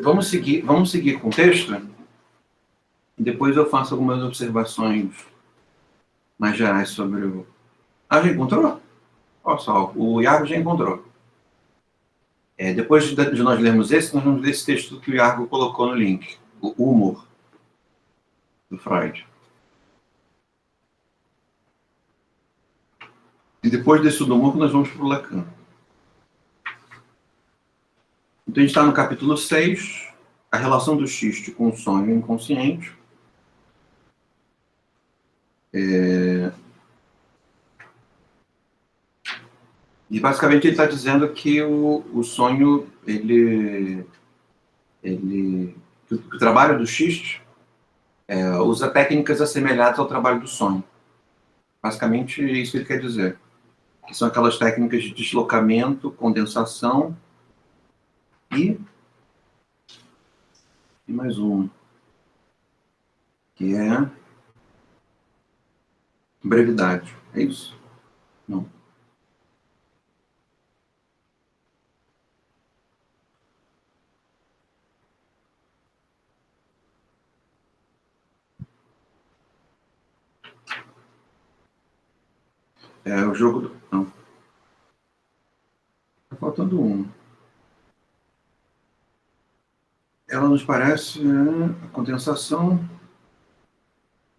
Vamos seguir com o texto, e depois eu faço algumas observações mais gerais sobre o... Ah, já encontrou? Olha só, o Iago já encontrou. Depois de nós lermos esse, nós vamos ler esse texto que o Iago colocou no link, o humor, do Freud. E depois desse do humor, nós vamos para o Lacan. Então, a gente está no capítulo 6, a relação do xiste com o sonho inconsciente. E, basicamente, ele está dizendo que o sonho, que o trabalho do xiste usa técnicas assemelhadas ao trabalho do sonho. Basicamente, isso que ele quer dizer. Que são aquelas técnicas de deslocamento, condensação e mais uma, que é brevidade. É isso? Não. É o jogo do... Não. Está faltando um. Ela nos parece a condensação...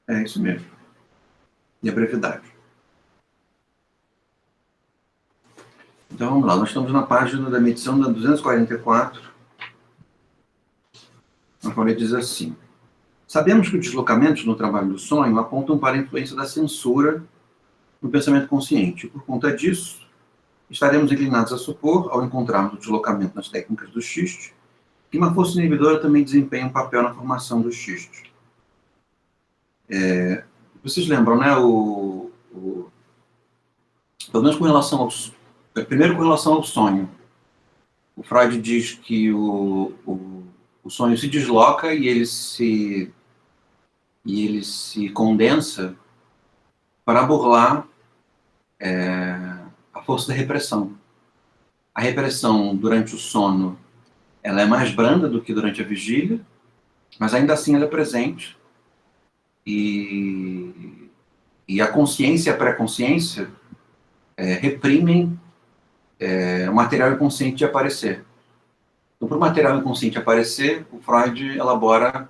É isso mesmo. E a brevidade. Então, vamos lá. Nós estamos na página da medição da 244, na qual ele diz assim: sabemos que os deslocamentos no trabalho do sonho apontam para a influência da censura no pensamento consciente. E, por conta disso, estaremos inclinados a supor, ao encontrarmos o deslocamento nas técnicas do xiste, que uma força inibidora também desempenha um papel na formação do xiste. Vocês lembram, né? Pelo menos com relação ao... Primeiro, com relação ao sonho. O Freud diz que o sonho se desloca e ele se condensa para burlar a força da repressão. A repressão durante o sono, ela é mais branda do que durante a vigília, mas ainda assim ela é presente. E a consciência e a pré-consciência reprimem o material inconsciente de aparecer. Então, para o material inconsciente aparecer, o Freud elabora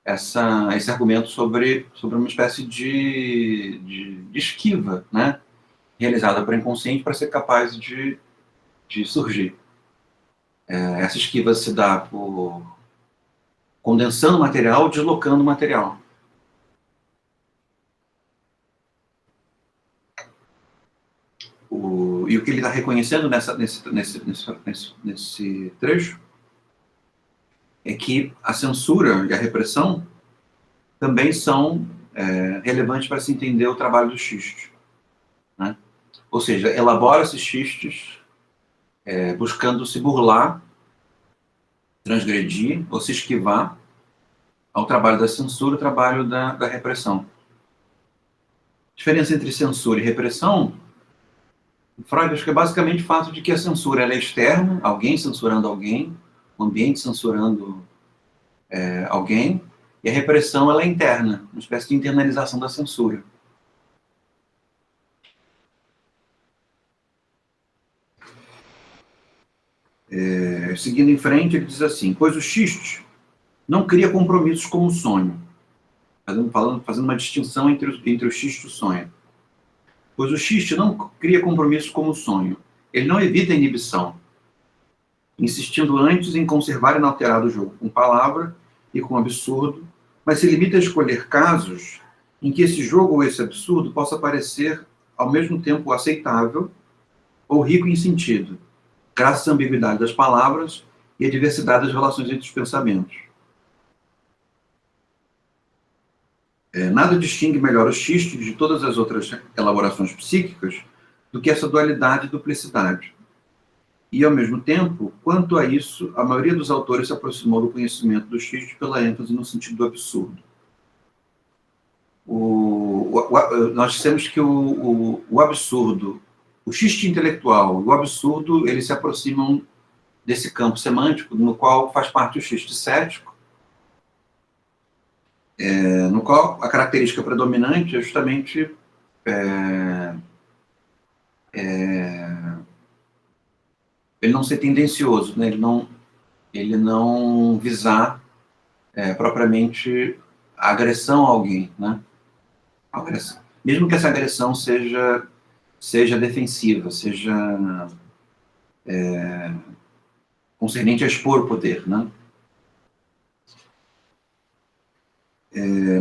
esse argumento sobre uma espécie de esquiva, né, realizada para o inconsciente para ser capaz de surgir. Essa esquiva se dá por condensando o material, deslocando o material. E o que ele está reconhecendo nesse trecho é que a censura e a repressão também são relevantes para se entender o trabalho do xiste, né? Ou seja, elabora esses xistes buscando se burlar, transgredir ou se esquivar ao trabalho da censura, ao trabalho da repressão. A diferença entre censura e repressão, Freud acho que é basicamente o fato de que a censura ela é externa, alguém censurando alguém, o ambiente censurando alguém, e a repressão ela é interna, uma espécie de internalização da censura. Seguindo em frente, ele diz assim: pois o xiste não cria compromissos como o sonho, fazendo uma distinção entre o xiste e o sonho. Pois o xiste não cria compromissos como o sonho. Ele não evita a inibição, insistindo antes em conservar inalterado o jogo com palavra e com absurdo, mas se limita a escolher casos em que esse jogo ou esse absurdo possa parecer ao mesmo tempo aceitável ou rico em sentido, graças à ambiguidade das palavras e à diversidade das relações entre os pensamentos. Nada distingue melhor o xiste de todas as outras elaborações psíquicas do que essa dualidade e duplicidade. E, ao mesmo tempo, quanto a isso, a maioria dos autores se aproximou do conhecimento do xiste pela ênfase no sentido do absurdo. Nós dissemos que o absurdo, o xiste intelectual e o absurdo, eles se aproximam desse campo semântico, no qual faz parte o xisto cético, no qual a característica predominante é justamente ele não ser tendencioso, né? Ele não visar propriamente a agressão a alguém, né? Agressão. Mesmo que essa agressão seja defensiva, seja concernente a expor o poder, né?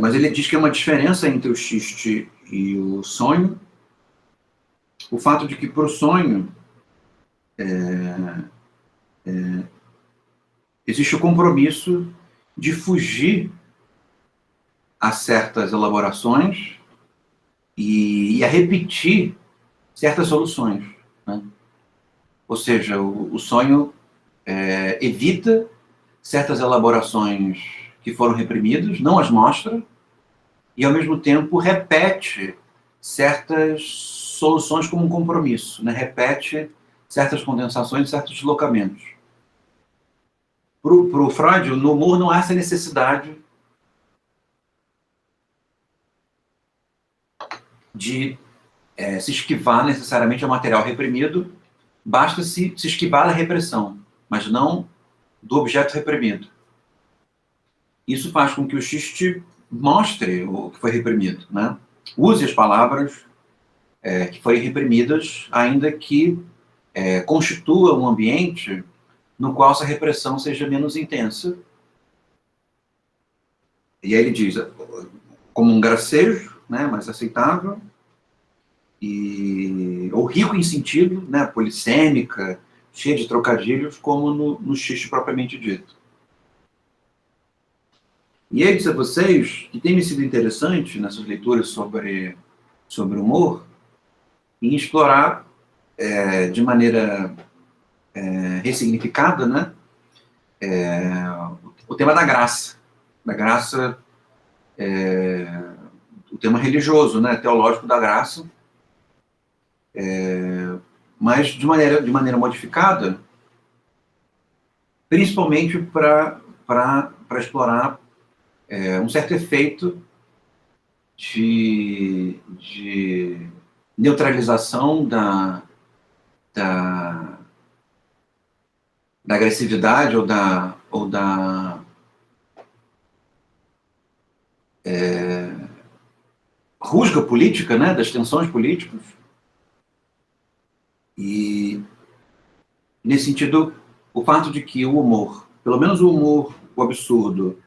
Mas ele diz que é uma diferença entre o xiste e o sonho, o fato de que para o sonho existe o compromisso de fugir a certas elaborações e a repetir certas soluções, né? Ou seja, o sonho evita certas elaborações que foram reprimidas, não as mostra, e ao mesmo tempo repete certas soluções como um compromisso, né? Repete certas condensações, certos deslocamentos. Para o Freud, no humor não há essa necessidade de se esquivar necessariamente ao material reprimido, basta se esquivar da repressão, mas não do objeto reprimido. Isso faz com que o xiste mostre o que foi reprimido, né? Use as palavras que forem reprimidas, ainda que constitua um ambiente no qual essa repressão seja menos intensa. E aí ele diz, como um gracejo, né, mais aceitável, ou rico em sentido, né, polissêmica, cheia de trocadilhos, como no xiste propriamente dito. E aí disse a vocês que tem me sido interessante nessas leituras sobre humor, em explorar de maneira ressignificada, né, o tema da graça. Da graça, o tema religioso, né, teológico da graça, mas de maneira modificada, principalmente para explorar um certo efeito de neutralização da agressividade ou da rusga política, né, das tensões políticas. E, nesse sentido, o fato de que o humor, pelo menos o humor, o absurdo,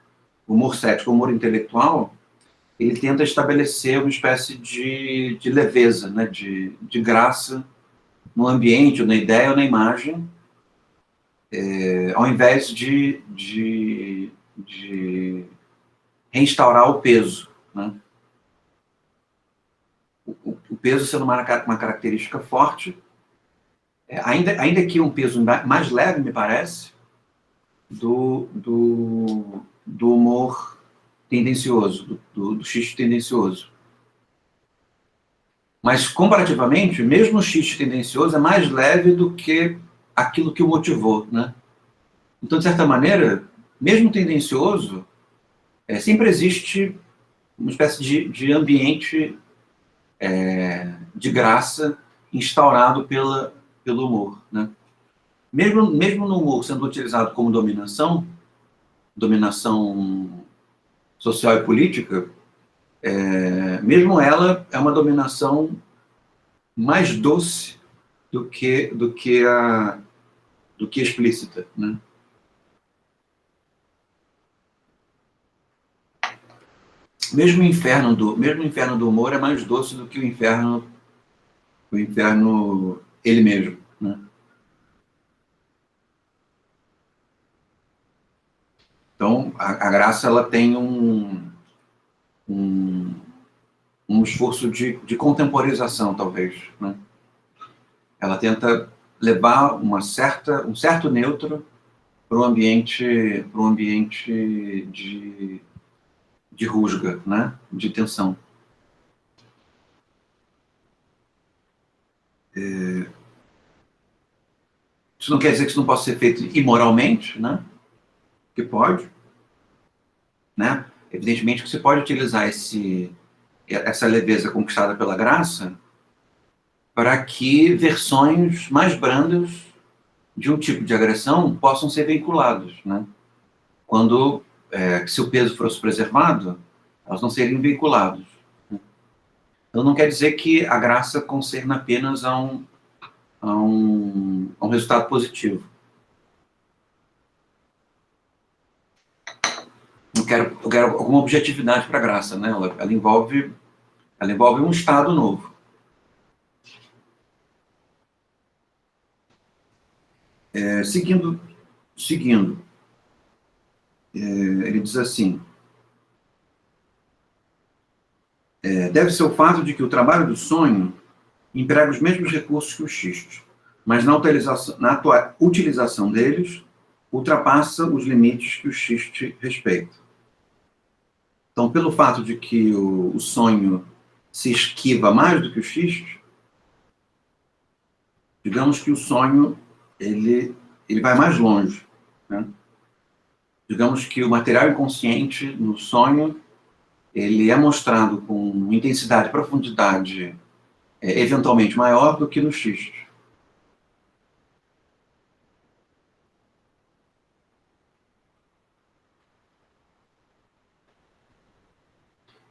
o humor cético, o humor intelectual, ele tenta estabelecer uma espécie de leveza, né, de graça no ambiente, ou na ideia, ou na imagem, ao invés de reinstaurar o peso, né? O peso sendo uma característica forte, ainda que um peso mais leve, me parece, do humor tendencioso, do xiste tendencioso. Mas, comparativamente, mesmo o xiste tendencioso é mais leve do que aquilo que o motivou, né? Então, de certa maneira, mesmo tendencioso, sempre existe uma espécie de ambiente de graça instaurado pelo humor, né? Mesmo no humor sendo utilizado como dominação social e política, mesmo ela é uma dominação mais doce do que explícita, né? Mesmo o inferno do humor é mais doce do que o inferno ele mesmo, né? Então, a graça, ela tem um esforço de contemporização, talvez, né? Ela tenta levar um certo neutro para o ambiente de rusga, né? De tensão. Isso não quer dizer que isso não possa ser feito imoralmente, né? Que pode, né? Evidentemente que você pode utilizar essa leveza conquistada pela graça para que versões mais brandas de um tipo de agressão possam ser veiculadas, né? Quando, se o peso fosse preservado, elas não seriam veiculadas. Então não quer dizer que a graça concerne apenas a um resultado positivo. Eu quero alguma objetividade para a graça, né? Ela envolve um estado novo. Seguindo, ele diz assim, deve ser o fato de que o trabalho do sonho emprega os mesmos recursos que o xisto, mas na utilização deles, ultrapassa os limites que o xiste respeita. Então, pelo fato de que o sonho se esquiva mais do que o xiste, digamos que o sonho ele vai mais longe, né? Digamos que o material inconsciente no sonho ele é mostrado com intensidade e profundidade eventualmente maior do que no xiste.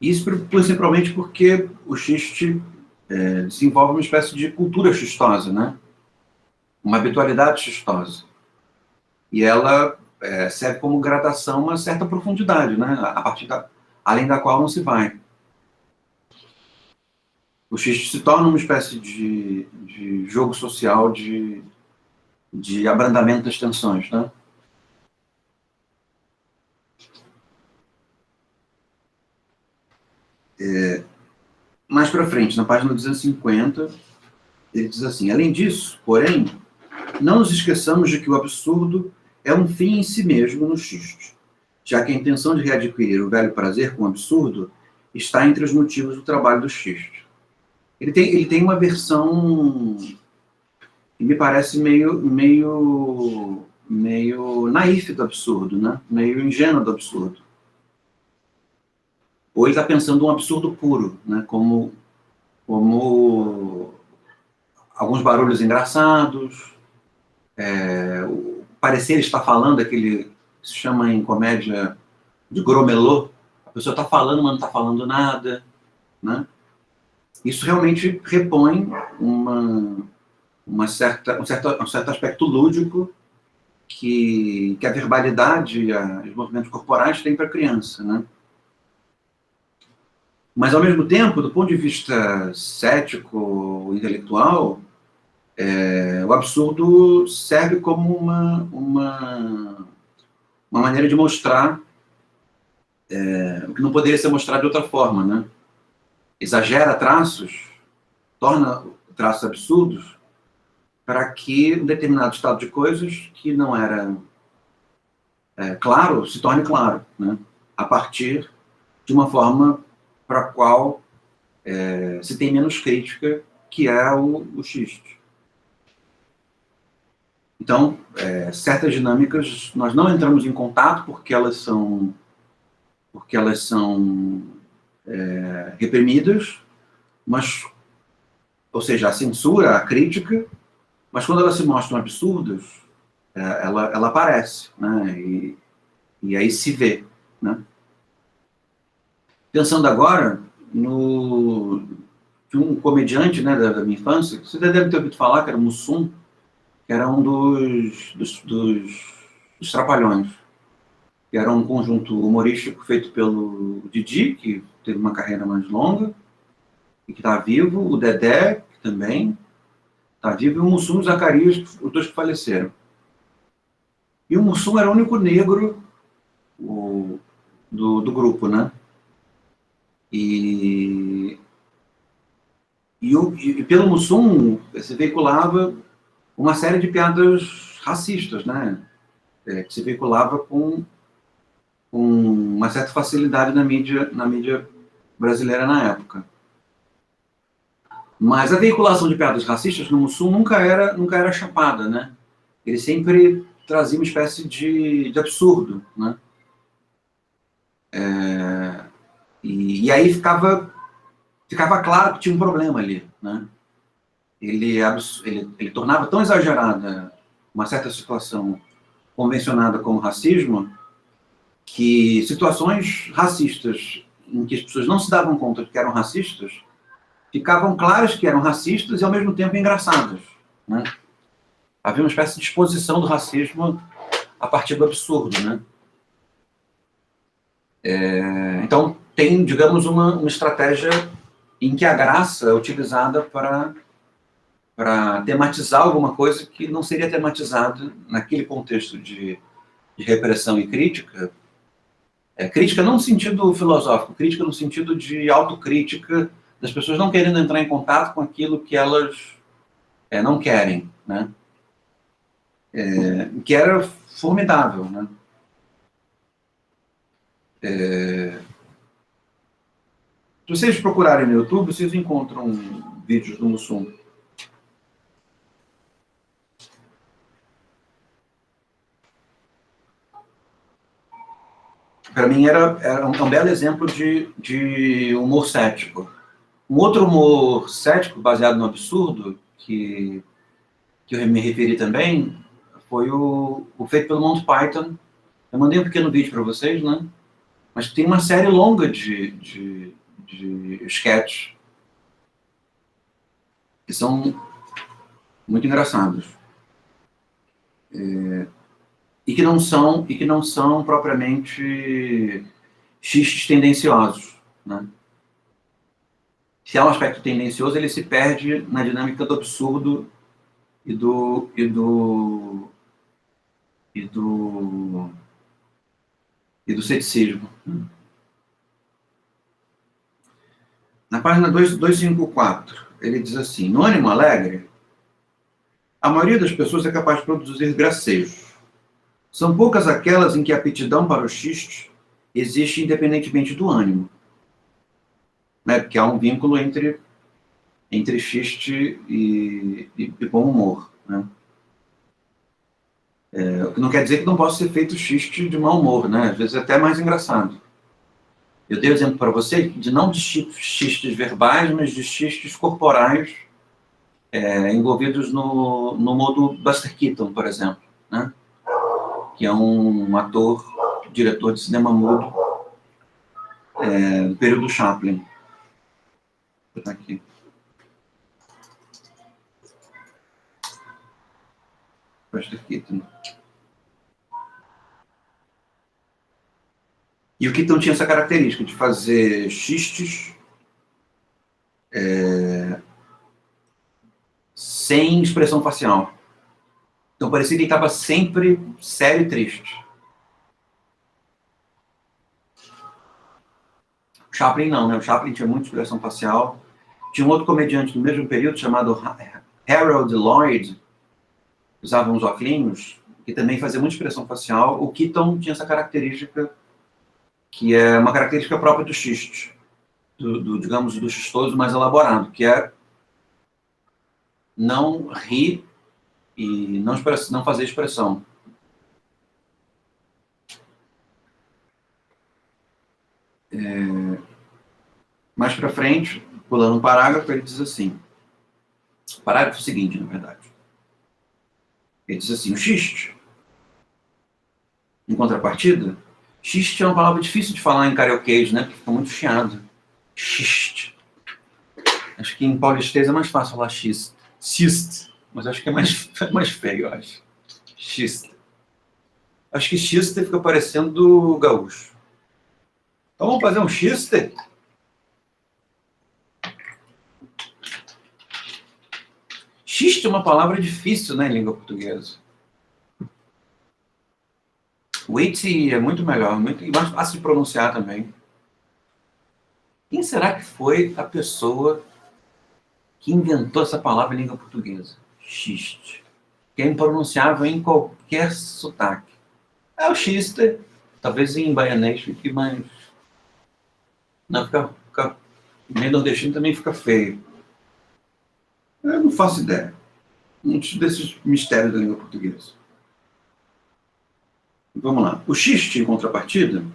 Isso principalmente porque o xiste desenvolve uma espécie de cultura xistosa, né? Uma habitualidade xistosa. E ela serve como gradação uma certa profundidade, né? Além da qual não se vai. O xiste se torna uma espécie de jogo social de abrandamento das tensões, né? Mais para frente, na página 250, ele diz assim, além disso, porém, não nos esqueçamos de que o absurdo é um fim em si mesmo no xiste, já que a intenção de readquirir o velho prazer com o absurdo está entre os motivos do trabalho do xiste. Ele tem uma versão que me parece meio naif do absurdo, né? Meio ingênuo do absurdo. Ou ele está pensando um absurdo puro, né? Como alguns barulhos engraçados, o parecer está falando, aquele que se chama em comédia de gromelô, a pessoa está falando, mas não está falando nada, né? Isso realmente repõe um certo aspecto lúdico que a verbalidade e os movimentos corporais têm para a criança, né? Mas, ao mesmo tempo, do ponto de vista cético, intelectual, o absurdo serve como uma maneira de mostrar o que não poderia ser mostrado de outra forma, né? Exagera traços, torna traços absurdos, para que um determinado estado de coisas que não era claro, se torne claro, né? A partir de uma forma para a qual se tem menos crítica, que é o xiste. Então, certas dinâmicas nós não entramos em contato porque elas são reprimidas, mas, ou seja, a censura, a crítica, mas quando elas se mostram absurdas, ela aparece, né? E aí se vê, né? Pensando agora de um comediante, né, da minha infância, que você deve ter ouvido falar, que era Mussum, que era um dos Trapalhões, que era um conjunto humorístico feito pelo Didi, que teve uma carreira mais longa, e que está vivo, o Dedé, que também está vivo, e o Mussum e o Zacarias, os dois que faleceram. E o Mussum era o único negro do grupo, né? E pelo Mussum se veiculava uma série de piadas racistas, né? Que se veiculava com uma certa facilidade na mídia brasileira na época. Mas a veiculação de piadas racistas no Mussum nunca era chapada, né? ele sempre trazia uma espécie de absurdo, né? E aí ficava claro que tinha um problema ali, né? Ele tornava tão exagerada uma certa situação convencionada como racismo, que situações racistas em que as pessoas não se davam conta de que eram racistas, ficavam claras que eram racistas e ao mesmo tempo engraçadas, né? Havia uma espécie de exposição do racismo a partir do absurdo, né? Então tem, digamos, uma estratégia em que a graça é utilizada para tematizar alguma coisa que não seria tematizada naquele contexto de repressão e crítica. Crítica não no sentido filosófico, crítica no sentido de autocrítica, das pessoas não querendo entrar em contato com aquilo que elas não querem, né? Que era formidável, né? Se vocês procurarem no YouTube, vocês encontram vídeos do Mussum. Para mim era um belo exemplo de humor cético. Um outro humor cético, baseado no absurdo, que eu me referi também, foi o feito pelo Monty Python. Eu mandei um pequeno vídeo para vocês, né? Mas tem uma série longa de sketches que são muito engraçados. E que não são propriamente xistes tendenciosos, né? Se há um aspecto tendencioso, ele se perde na dinâmica do absurdo e do ceticismo. Na página 254, ele diz assim: no ânimo alegre, a maioria das pessoas é capaz de produzir gracejos. São poucas aquelas em que a aptidão para o xiste existe independentemente do ânimo, né? Porque há um vínculo entre xiste e bom humor, né? O que não quer dizer que não possa ser feito xiste de mau humor, né? Às vezes é até mais engraçado. Eu dei o exemplo para você de não de xistes verbais, mas de xistes corporais envolvidos no modo Buster Keaton, por exemplo, né? Que é um ator, diretor de cinema mudo do período Chaplin. Vou botar aqui. Buster Keaton. E o Keaton tinha essa característica de fazer xistes sem expressão facial. Então parecia que ele estava sempre sério e triste. O Chaplin não, né? O Chaplin tinha muita expressão facial. Tinha um outro comediante do mesmo período chamado Harold Lloyd, que usava uns óculos, que também fazia muita expressão facial. O Keaton tinha essa característica, que é uma característica própria do xiste, digamos, do xistoso mais elaborado, que é não rir e não fazer expressão. Mais para frente, pulando um parágrafo, ele diz assim, parágrafo seguinte, na verdade. Ele diz assim: o xiste, em contrapartida, xiste é uma palavra difícil de falar em carioquês, né? Porque fica muito chiado. Xiste. Acho que em paulistês é mais fácil falar xiste. Xiste. Mas acho que é mais feio, eu acho. Xiste. Acho que xiste fica parecendo gaúcho. Então vamos fazer um xiste? Xiste é uma palavra difícil, né, em língua portuguesa. Witty é muito melhor, muito mais fácil de pronunciar também. Quem será que foi a pessoa que inventou essa palavra em língua portuguesa? Xiste. Que é impronunciável em qualquer sotaque. É o xiste. Talvez em baianês fique mais... Não, fica... Meio nordestino também fica feio. Eu não faço ideia. muitos desses mistérios da língua portuguesa. Vamos lá. O xiste, em contrapartida,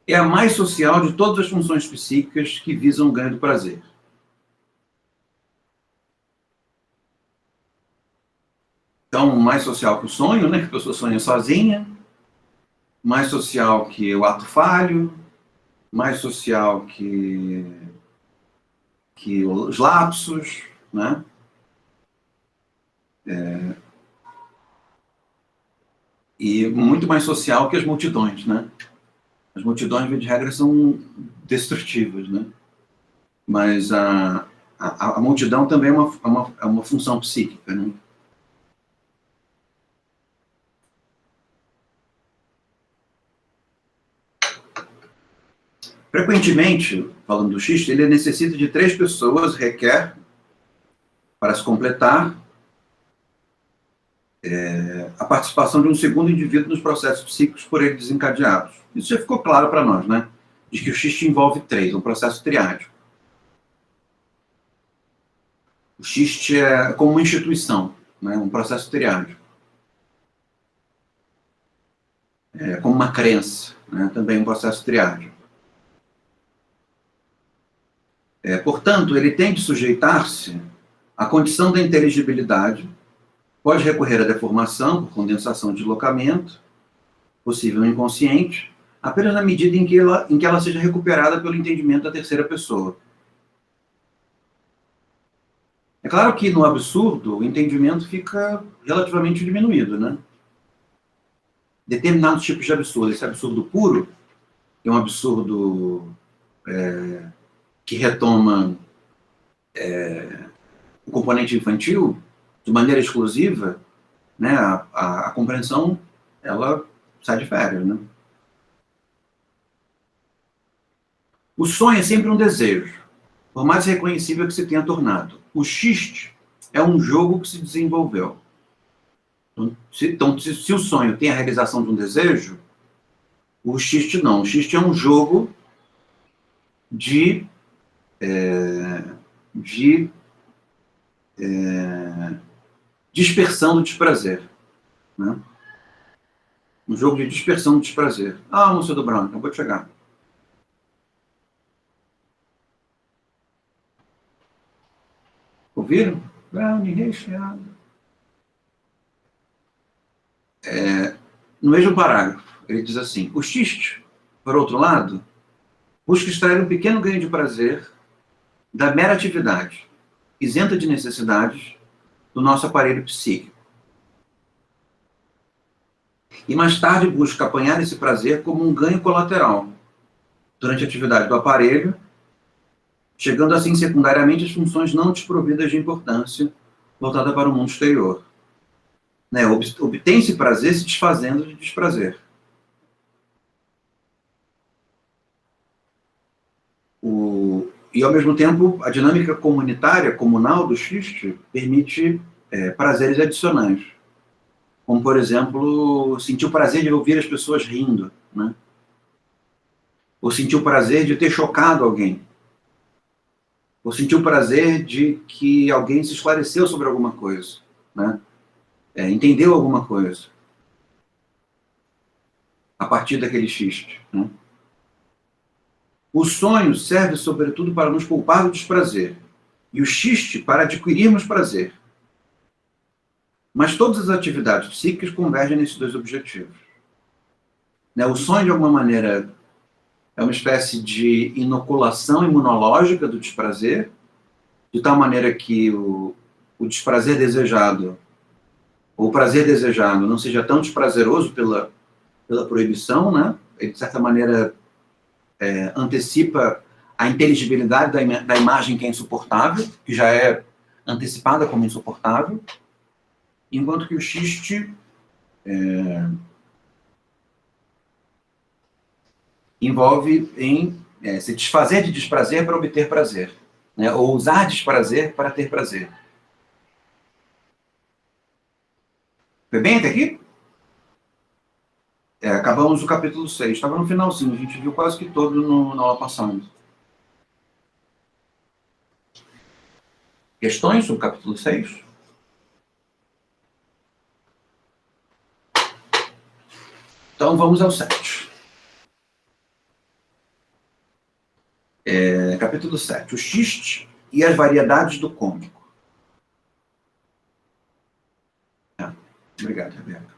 é a mais social de todas as funções psíquicas que visam o ganho do prazer. Então, mais social que o sonho, né? Que a pessoa sonha sozinha, mais social que o ato falho, mais social que os lapsos, né? E muito mais social que as multidões, né? As multidões, de regra, são destrutivas, né? Mas a multidão também é uma função psíquica, né? Frequentemente, falando do xiste, ele necessita de 3 pessoas, requer, para se completar, a participação de um segundo indivíduo nos processos psíquicos por ele desencadeados. Isso já ficou claro para nós, né? De que o xiste envolve 3, um processo triádico. O xiste é como uma instituição, né? Um processo triádico. É como uma crença, né? Também um processo triádico. Portanto, ele tem de sujeitar-se à condição da inteligibilidade, pode recorrer à deformação por condensação e deslocamento, possível inconsciente, apenas na medida em que ela seja recuperada pelo entendimento da terceira pessoa. É claro que no absurdo o entendimento fica relativamente diminuído, né? Determinados tipos de absurdo, esse absurdo puro, que é um absurdo que retoma o componente infantil de maneira exclusiva, né? A compreensão, ela sai de férias, né? O sonho é sempre um desejo, por mais reconhecível que se tenha tornado. O xiste é um jogo que se desenvolveu. Então, se o sonho tem a realização de um desejo, o xiste não. O xiste é um jogo de dispersão do desprazer. Né? Um jogo de dispersão do desprazer. Ah, moça do branco, acabou de chegar. Ouviram? Brownie recheado. No mesmo parágrafo, ele diz assim: o xiste, por outro lado, busca extrair um pequeno ganho de prazer da mera atividade, isenta de necessidades, do nosso aparelho psíquico. E mais tarde busca apanhar esse prazer como um ganho colateral, durante a atividade do aparelho, chegando assim secundariamente às funções não desprovidas de importância, voltada para o mundo exterior. Né? Obtém-se prazer se desfazendo de desprazer. E, ao mesmo tempo, a dinâmica comunitária, comunal do xiste, permite prazeres adicionais. Como, por exemplo, sentir o prazer de ouvir as pessoas rindo, né? Ou sentir o prazer de ter chocado alguém. Ou sentir o prazer de que alguém se esclareceu sobre alguma coisa, né? Entendeu alguma coisa a partir daquele xiste, né? O sonho serve, sobretudo, para nos poupar do desprazer, e o xiste para adquirirmos prazer. Mas todas as atividades psíquicas convergem nesses 2 objetivos. Né? O sonho, de alguma maneira, é uma espécie de inoculação imunológica do desprazer, de tal maneira que o desprazer desejado, ou o prazer desejado, não seja tão desprazeroso pela proibição, né? Ele, de certa maneira, antecipa a inteligibilidade da imagem que é insuportável, que já é antecipada como insuportável, enquanto que o xiste envolve em se desfazer de desprazer para obter prazer, né? Ou usar desprazer para ter prazer. Foi bem até aqui? Acabamos o capítulo 6. Estava no finalzinho, a gente viu quase que todo na aula passada. Questões sobre o capítulo 6? Então, vamos ao 7. Capítulo 7. O xiste e as variedades do cômico. Obrigado, Rebeca.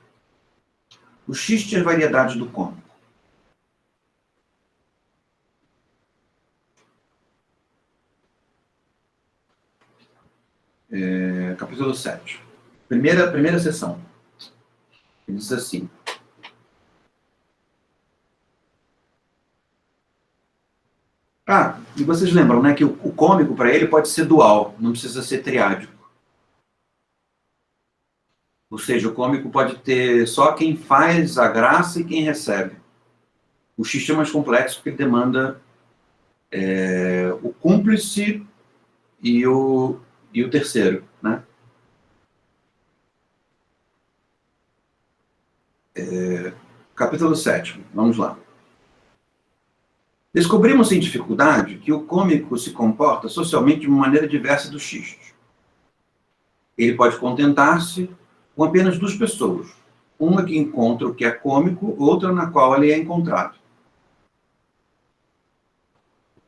O xiste e as variedades do cômico. Capítulo 7. Primeira sessão. Ele diz assim: e vocês lembram, né, que o cômico, para ele, pode ser dual, não precisa ser triádico. Ou seja, o cômico pode ter só quem faz a graça e quem recebe. O xiste é mais complexo porque ele demanda o cúmplice e o terceiro, né? Capítulo 7, vamos lá. Descobrimos sem dificuldade que o cômico se comporta socialmente de uma maneira diversa do xiste. Ele pode contentar-se com apenas duas pessoas, uma que encontra o que é cômico, outra na qual ele é encontrado.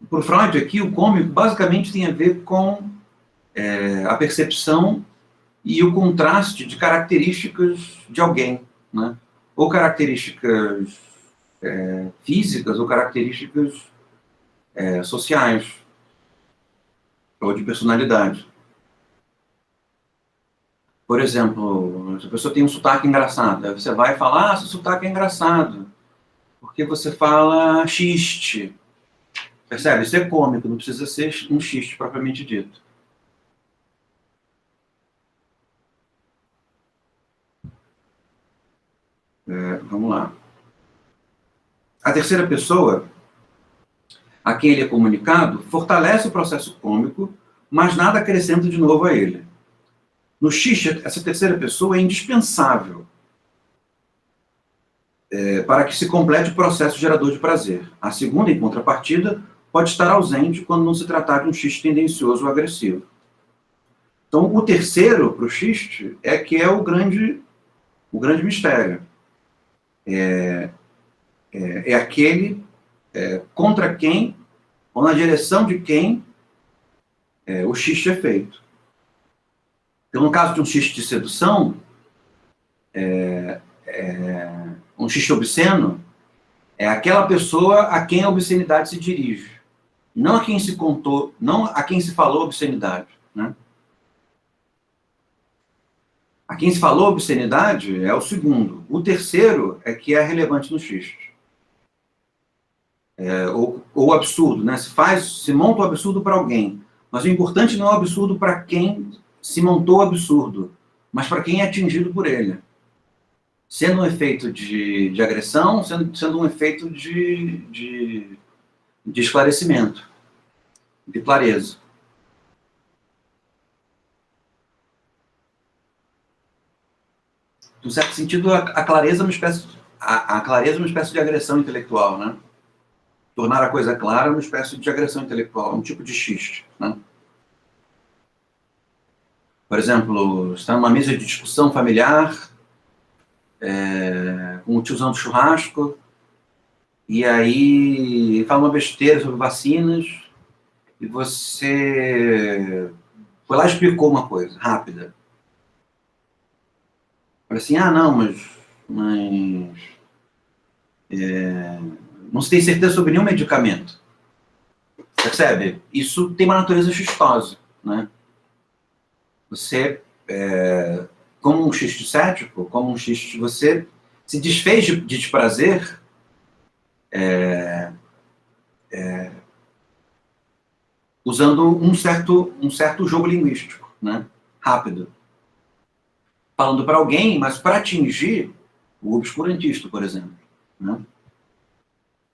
Por Freud, aqui, o cômico basicamente tem a ver com a percepção e o contraste de características de alguém, né? Ou características físicas ou características sociais, ou de personalidade. Por exemplo, se a pessoa tem um sotaque engraçado, aí você vai falar, seu sotaque é engraçado, porque você fala xiste. Percebe? Isso é cômico, não precisa ser um xiste propriamente dito. Vamos lá. A terceira pessoa, a quem ele é comunicado, fortalece o processo cômico, mas nada acrescenta de novo a ele. No xiste, essa terceira pessoa é indispensável para que se complete o processo gerador de prazer. A segunda, em contrapartida, pode estar ausente quando não se tratar de um xiste tendencioso ou agressivo. Então, o terceiro para o xiste é que é o grande mistério. É aquele contra quem, ou na direção de quem, o xiste é feito. Então, no caso de um xiste de sedução, um xiste obsceno, é aquela pessoa a quem a obscenidade se dirige. Não a quem se contou, não a quem se falou obscenidade, né? A quem se falou obscenidade é o segundo. O terceiro é que é relevante no xiste. Ou absurdo, né? Se monta o absurdo para alguém. Mas o importante não é o absurdo para quem se montou o absurdo, mas para quem é atingido por ele. Sendo um efeito de agressão, sendo um efeito de esclarecimento, de clareza. Em certo sentido, a clareza é uma espécie de agressão intelectual, né? Tornar a coisa clara é uma espécie de agressão intelectual, é um tipo de xiste, né? Por exemplo, está numa mesa de discussão familiar, com o tiozão do churrasco, e aí fala uma besteira sobre vacinas, e você foi lá e explicou uma coisa rápida. Fala assim, não, mas não se tem certeza sobre nenhum medicamento. Percebe? Isso tem uma natureza xistosa, né? Você, como um xiste cético, como um xiste, você se desfez de desprazer usando um certo jogo linguístico, né? Rápido. Falando para alguém, mas para atingir o obscurantista, por exemplo, né?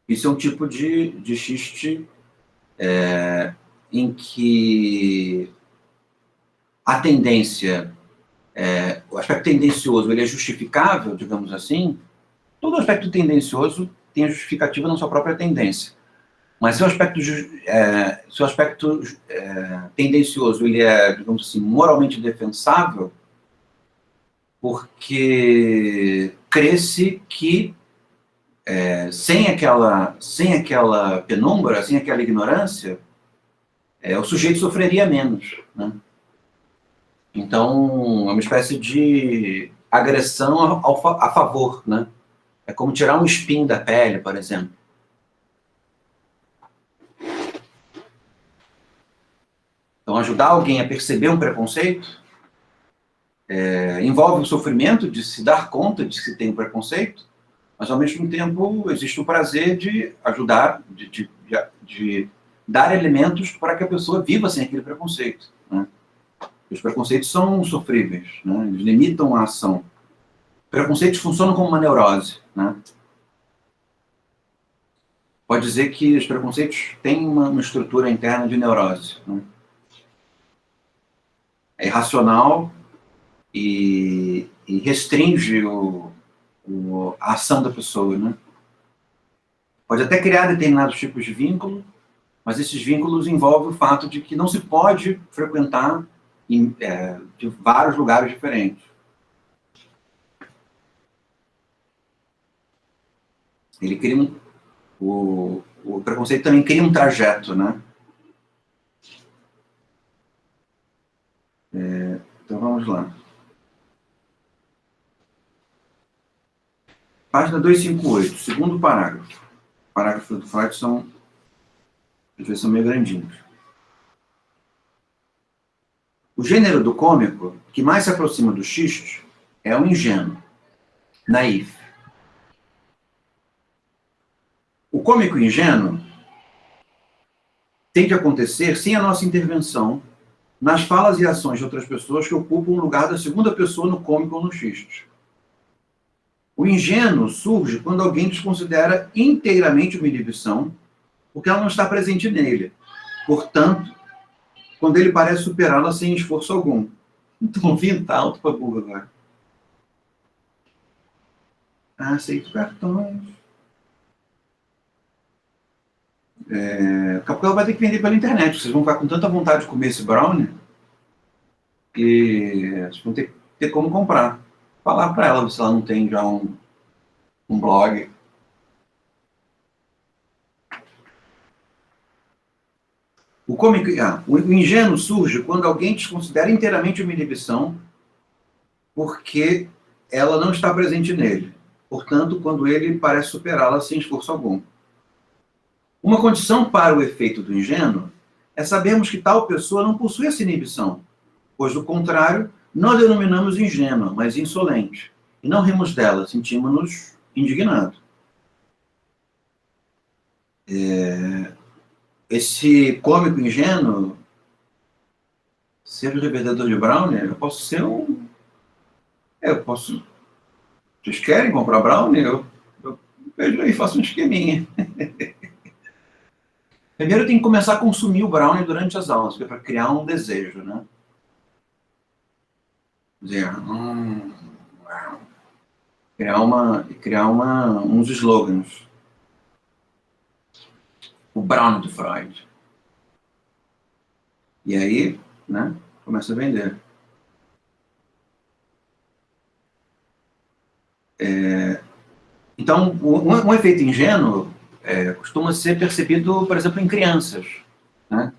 Isso é um tipo de xiste em que a tendência, o aspecto tendencioso, ele é justificável, digamos assim. Todo aspecto tendencioso tem a justificativa na sua própria tendência. Mas se o aspecto tendencioso, ele é, digamos assim, moralmente defensável, porque cresce que sem aquela penumbra, sem aquela ignorância, o sujeito sofreria menos, né? Então, é uma espécie de agressão a favor, né? É como tirar um espinho da pele, por exemplo. Então, ajudar alguém a perceber um preconceito envolve o sofrimento de se dar conta de que se tem um preconceito, mas, ao mesmo tempo, existe o prazer de ajudar, de dar elementos para que a pessoa viva sem aquele preconceito, né? Os preconceitos são sofríveis, né? Eles limitam a ação. Preconceitos funcionam como uma neurose, né? Pode dizer que os preconceitos têm uma estrutura interna de neurose, né? É irracional e restringe a ação da pessoa, né? Pode até criar determinados tipos de vínculo, mas esses vínculos envolvem o fato de que não se pode frequentar de vários lugares diferentes. Ele cria o preconceito também cria um trajeto, né? Então vamos lá. Página 258, segundo parágrafo. Parágrafos do Freud às vezes são meio grandinhos. O gênero do cômico que mais se aproxima do xiste é o ingênuo, naif. O cômico ingênuo tem de acontecer sem a nossa intervenção nas falas e ações de outras pessoas que ocupam o lugar da segunda pessoa no cômico ou no xiste. O ingênuo surge quando alguém desconsidera inteiramente uma inibição, porque ela não está presente nele. Portanto, quando ele parece superá-la sem esforço algum. Então, vim tá alto para burro agora. Aceito cartões. Daqui a pouco ela vai ter que vender pela internet. Vocês vão ficar com tanta vontade de comer esse brownie que vocês vão ter como comprar. Falar para ela se ela não tem já um blog. O ingênuo surge quando alguém desconsidera inteiramente uma inibição porque ela não está presente nele. Portanto, quando ele parece superá-la sem esforço algum. Uma condição para o efeito do ingênuo é sabermos que tal pessoa não possui essa inibição, pois, do contrário, não a denominamos ingênua, mas insolente. E não rimos dela, sentimos-nos indignados. Esse cômico ingênuo, ser o revendedor de brownie, eu posso ser um... Vocês querem comprar brownie? Eu vejo aí, faço um esqueminha. Primeiro tem que começar a consumir o brownie durante as aulas, para criar um desejo, né? Dizer, criar uns slogans. O brownie do Freud. E aí, né, começa a vender. Então, um efeito ingênuo costuma ser percebido, por exemplo, em crianças, né,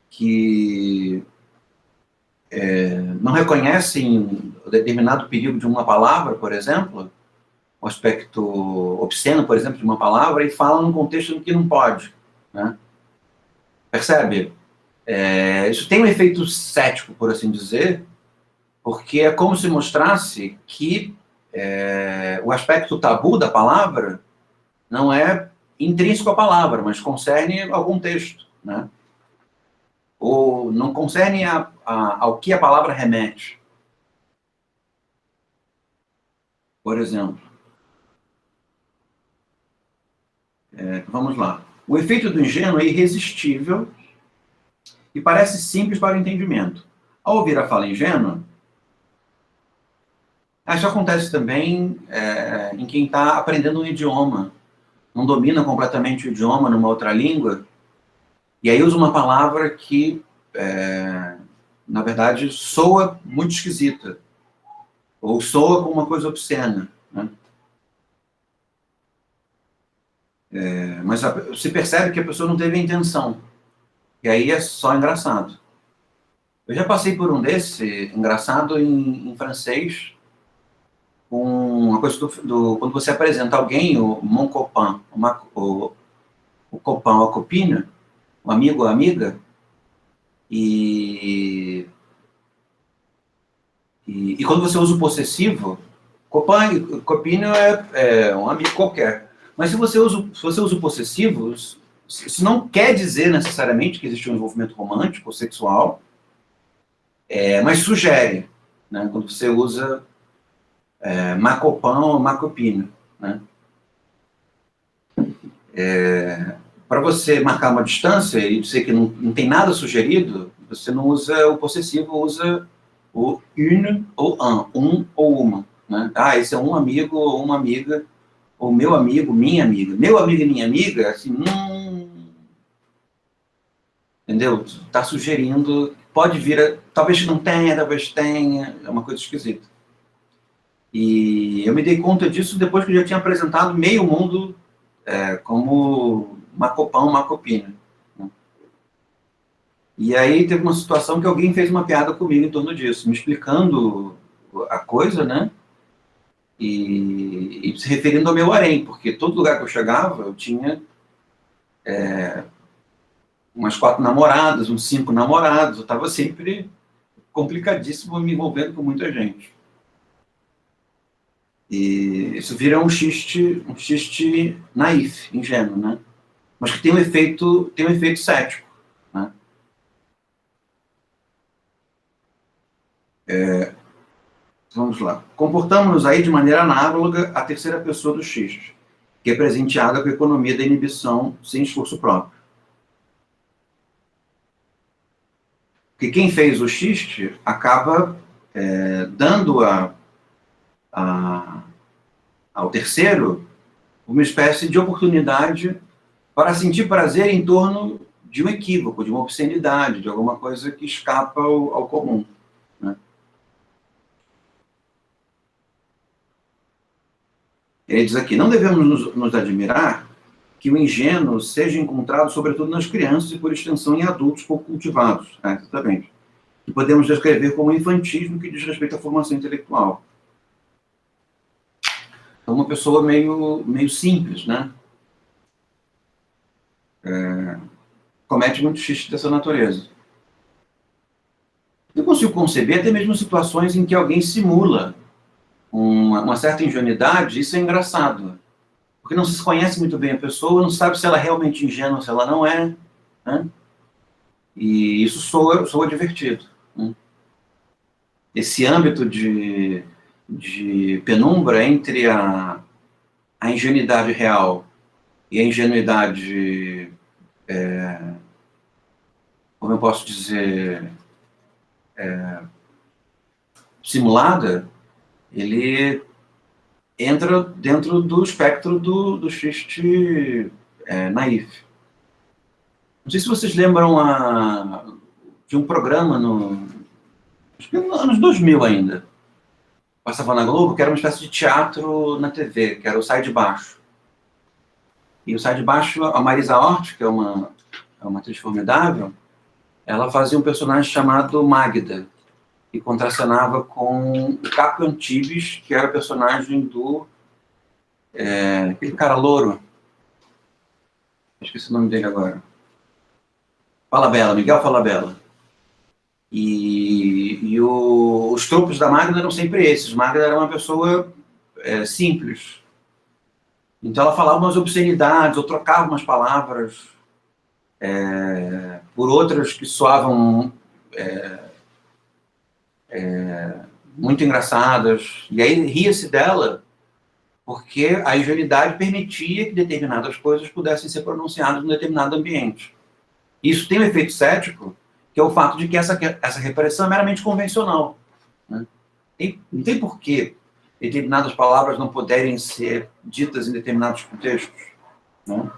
que não reconhecem determinado perigo de uma palavra, por exemplo, o aspecto obsceno, por exemplo, de uma palavra, e falam num contexto em que não pode, né? Percebe? Isso tem um efeito cético, por assim dizer, porque é como se mostrasse que o aspecto tabu da palavra não é intrínseco à palavra, mas concerne algum texto, né? Ou não concerne ao que a palavra remete. Por exemplo, vamos lá. O efeito do ingênuo é irresistível e parece simples para o entendimento. Ao ouvir a fala ingênua, isso acontece também em quem está aprendendo um idioma, não domina completamente o idioma numa outra língua, e aí usa uma palavra que, na verdade, soa muito esquisita, ou soa como uma coisa obscena, né? Mas você percebe que a pessoa não teve a intenção. E aí é só engraçado. Eu já passei por um desse, engraçado, em francês, com uma coisa quando você apresenta alguém, o mon copain, o copain ou a copine, o amigo ou a amiga, e, e quando você usa o possessivo, copain, copine é um amigo qualquer. Mas se você usa o possessivo, isso não quer dizer necessariamente que existe um envolvimento romântico ou sexual, mas sugere, né, quando você usa ma copain ou ma copine, né? Para você marcar uma distância e dizer que não tem nada sugerido, você não usa o possessivo, usa o une ou um ou uma. Né? Ah, esse é um amigo ou uma amiga, ou meu amigo, minha amiga. Meu amigo e minha amiga, assim, entendeu? Está sugerindo, pode vir, talvez não tenha, talvez tenha, é uma coisa esquisita. E eu me dei conta disso depois que eu já tinha apresentado meio mundo como Macopão, Macopina. Né? E aí teve uma situação que alguém fez uma piada comigo em torno disso, me explicando a coisa, né? E se referindo ao meu harém, porque todo lugar que eu chegava, eu tinha umas 4 namoradas, uns 5 namorados, eu estava sempre complicadíssimo me envolvendo com muita gente. E isso vira um xiste naif, ingênuo, né? Mas que tem um efeito cético, né? Vamos lá. Comportamos-nos aí de maneira análoga à terceira pessoa do xiste, que é presenteada com a economia da inibição sem esforço próprio. Porque quem fez o xiste acaba dando ao terceiro uma espécie de oportunidade para sentir prazer em torno de um equívoco, de uma obscenidade, de alguma coisa que escapa ao comum. Né? Ele diz aqui, não devemos nos admirar que o ingênuo seja encontrado sobretudo nas crianças e, por extensão, em adultos pouco cultivados, exatamente, que podemos descrever como infantis no que diz respeito à formação intelectual. Então, uma pessoa meio simples, né? Comete muito xiste dessa natureza. Eu consigo conceber até mesmo situações em que alguém simula uma certa ingenuidade, isso é engraçado, porque não se conhece muito bem a pessoa, não sabe se ela é realmente ingênua ou se ela não é, né? E isso soa divertido. Né? Esse âmbito de penumbra entre a ingenuidade real e a ingenuidade, como eu posso dizer, simulada, ele entra dentro do espectro do xiste naif. Não sei se vocês lembram de um programa acho que nos anos 2000 ainda, passava na Globo, que era uma espécie de teatro na TV, que era o Sai de Baixo. E o Sai de Baixo, a Marisa Hort, que é uma atriz formidável, ela fazia um personagem chamado Magda, e contracenava com o Caco Antibes, que era o personagem do aquele cara louro, esqueci o nome dele agora. Falabella, Miguel Falabella. Os tropos da Magda eram sempre esses. Magda era uma pessoa simples. Então ela falava umas obscenidades, ou trocava umas palavras por outras que soavam muito engraçadas. E aí ria-se dela, porque a ingenuidade permitia que determinadas coisas pudessem ser pronunciadas em um determinado ambiente. Isso tem um efeito cético, que é o fato de que essa repressão é meramente convencional. Né? Não tem porquê determinadas palavras não poderem ser ditas em determinados contextos. Né?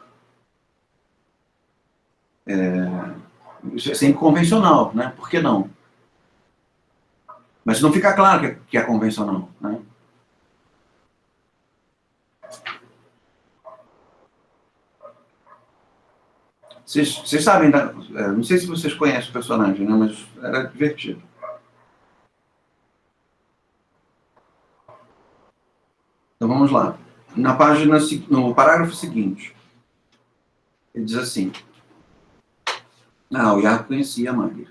Isso é sempre convencional, né? Por que não? Mas não fica claro que é convencional. Né? Vocês sabem, não sei se vocês conhecem o personagem, né, mas era divertido. Então vamos lá. Na página, no parágrafo seguinte, ele diz assim: o Iago conhecia a Magda.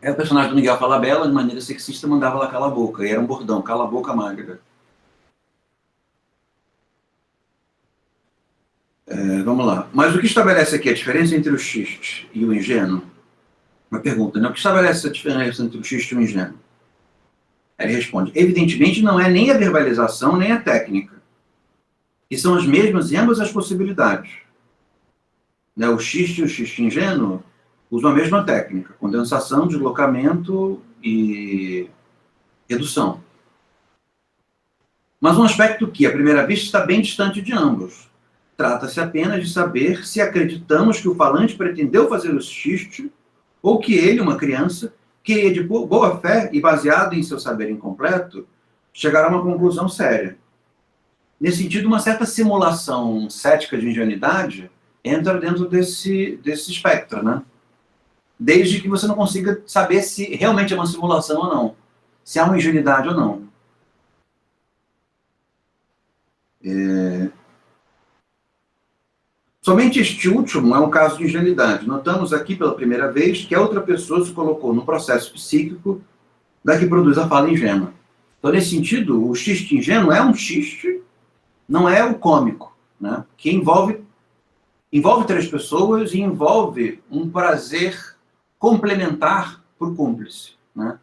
Aí o personagem do Miguel Falabella, de maneira sexista, mandava ela calar a boca. E era um bordão: cala a boca, Magda. Vamos lá. Mas o que estabelece aqui a diferença entre o xiste e o ingênuo? Uma pergunta, né? O que estabelece a diferença entre o xiste e o ingênuo? Ele responde: evidentemente não é nem a verbalização nem a técnica. E são as mesmas em ambas as possibilidades. Né? O xiste e o xiste ingênuo usam a mesma técnica: condensação, deslocamento e redução. Mas um aspecto que, à primeira vista, está bem distante de ambos. Trata-se apenas de saber se acreditamos que o falante pretendeu fazer o xiste ou que ele, uma criança, queria de boa fé e baseado em seu saber incompleto, chegar a uma conclusão séria. Nesse sentido, uma certa simulação cética de ingenuidade entra dentro desse espectro, né? Desde que você não consiga saber se realmente é uma simulação ou não, se há uma ingenuidade ou não. Somente este último é um caso de ingenuidade. Notamos aqui pela primeira vez que a outra pessoa se colocou no processo psíquico da que produz a fala ingênua. Então, nesse sentido, o xiste ingênuo é um xiste, não é o cômico, né? Que envolve três pessoas e envolve um prazer complementar para o cúmplice, né?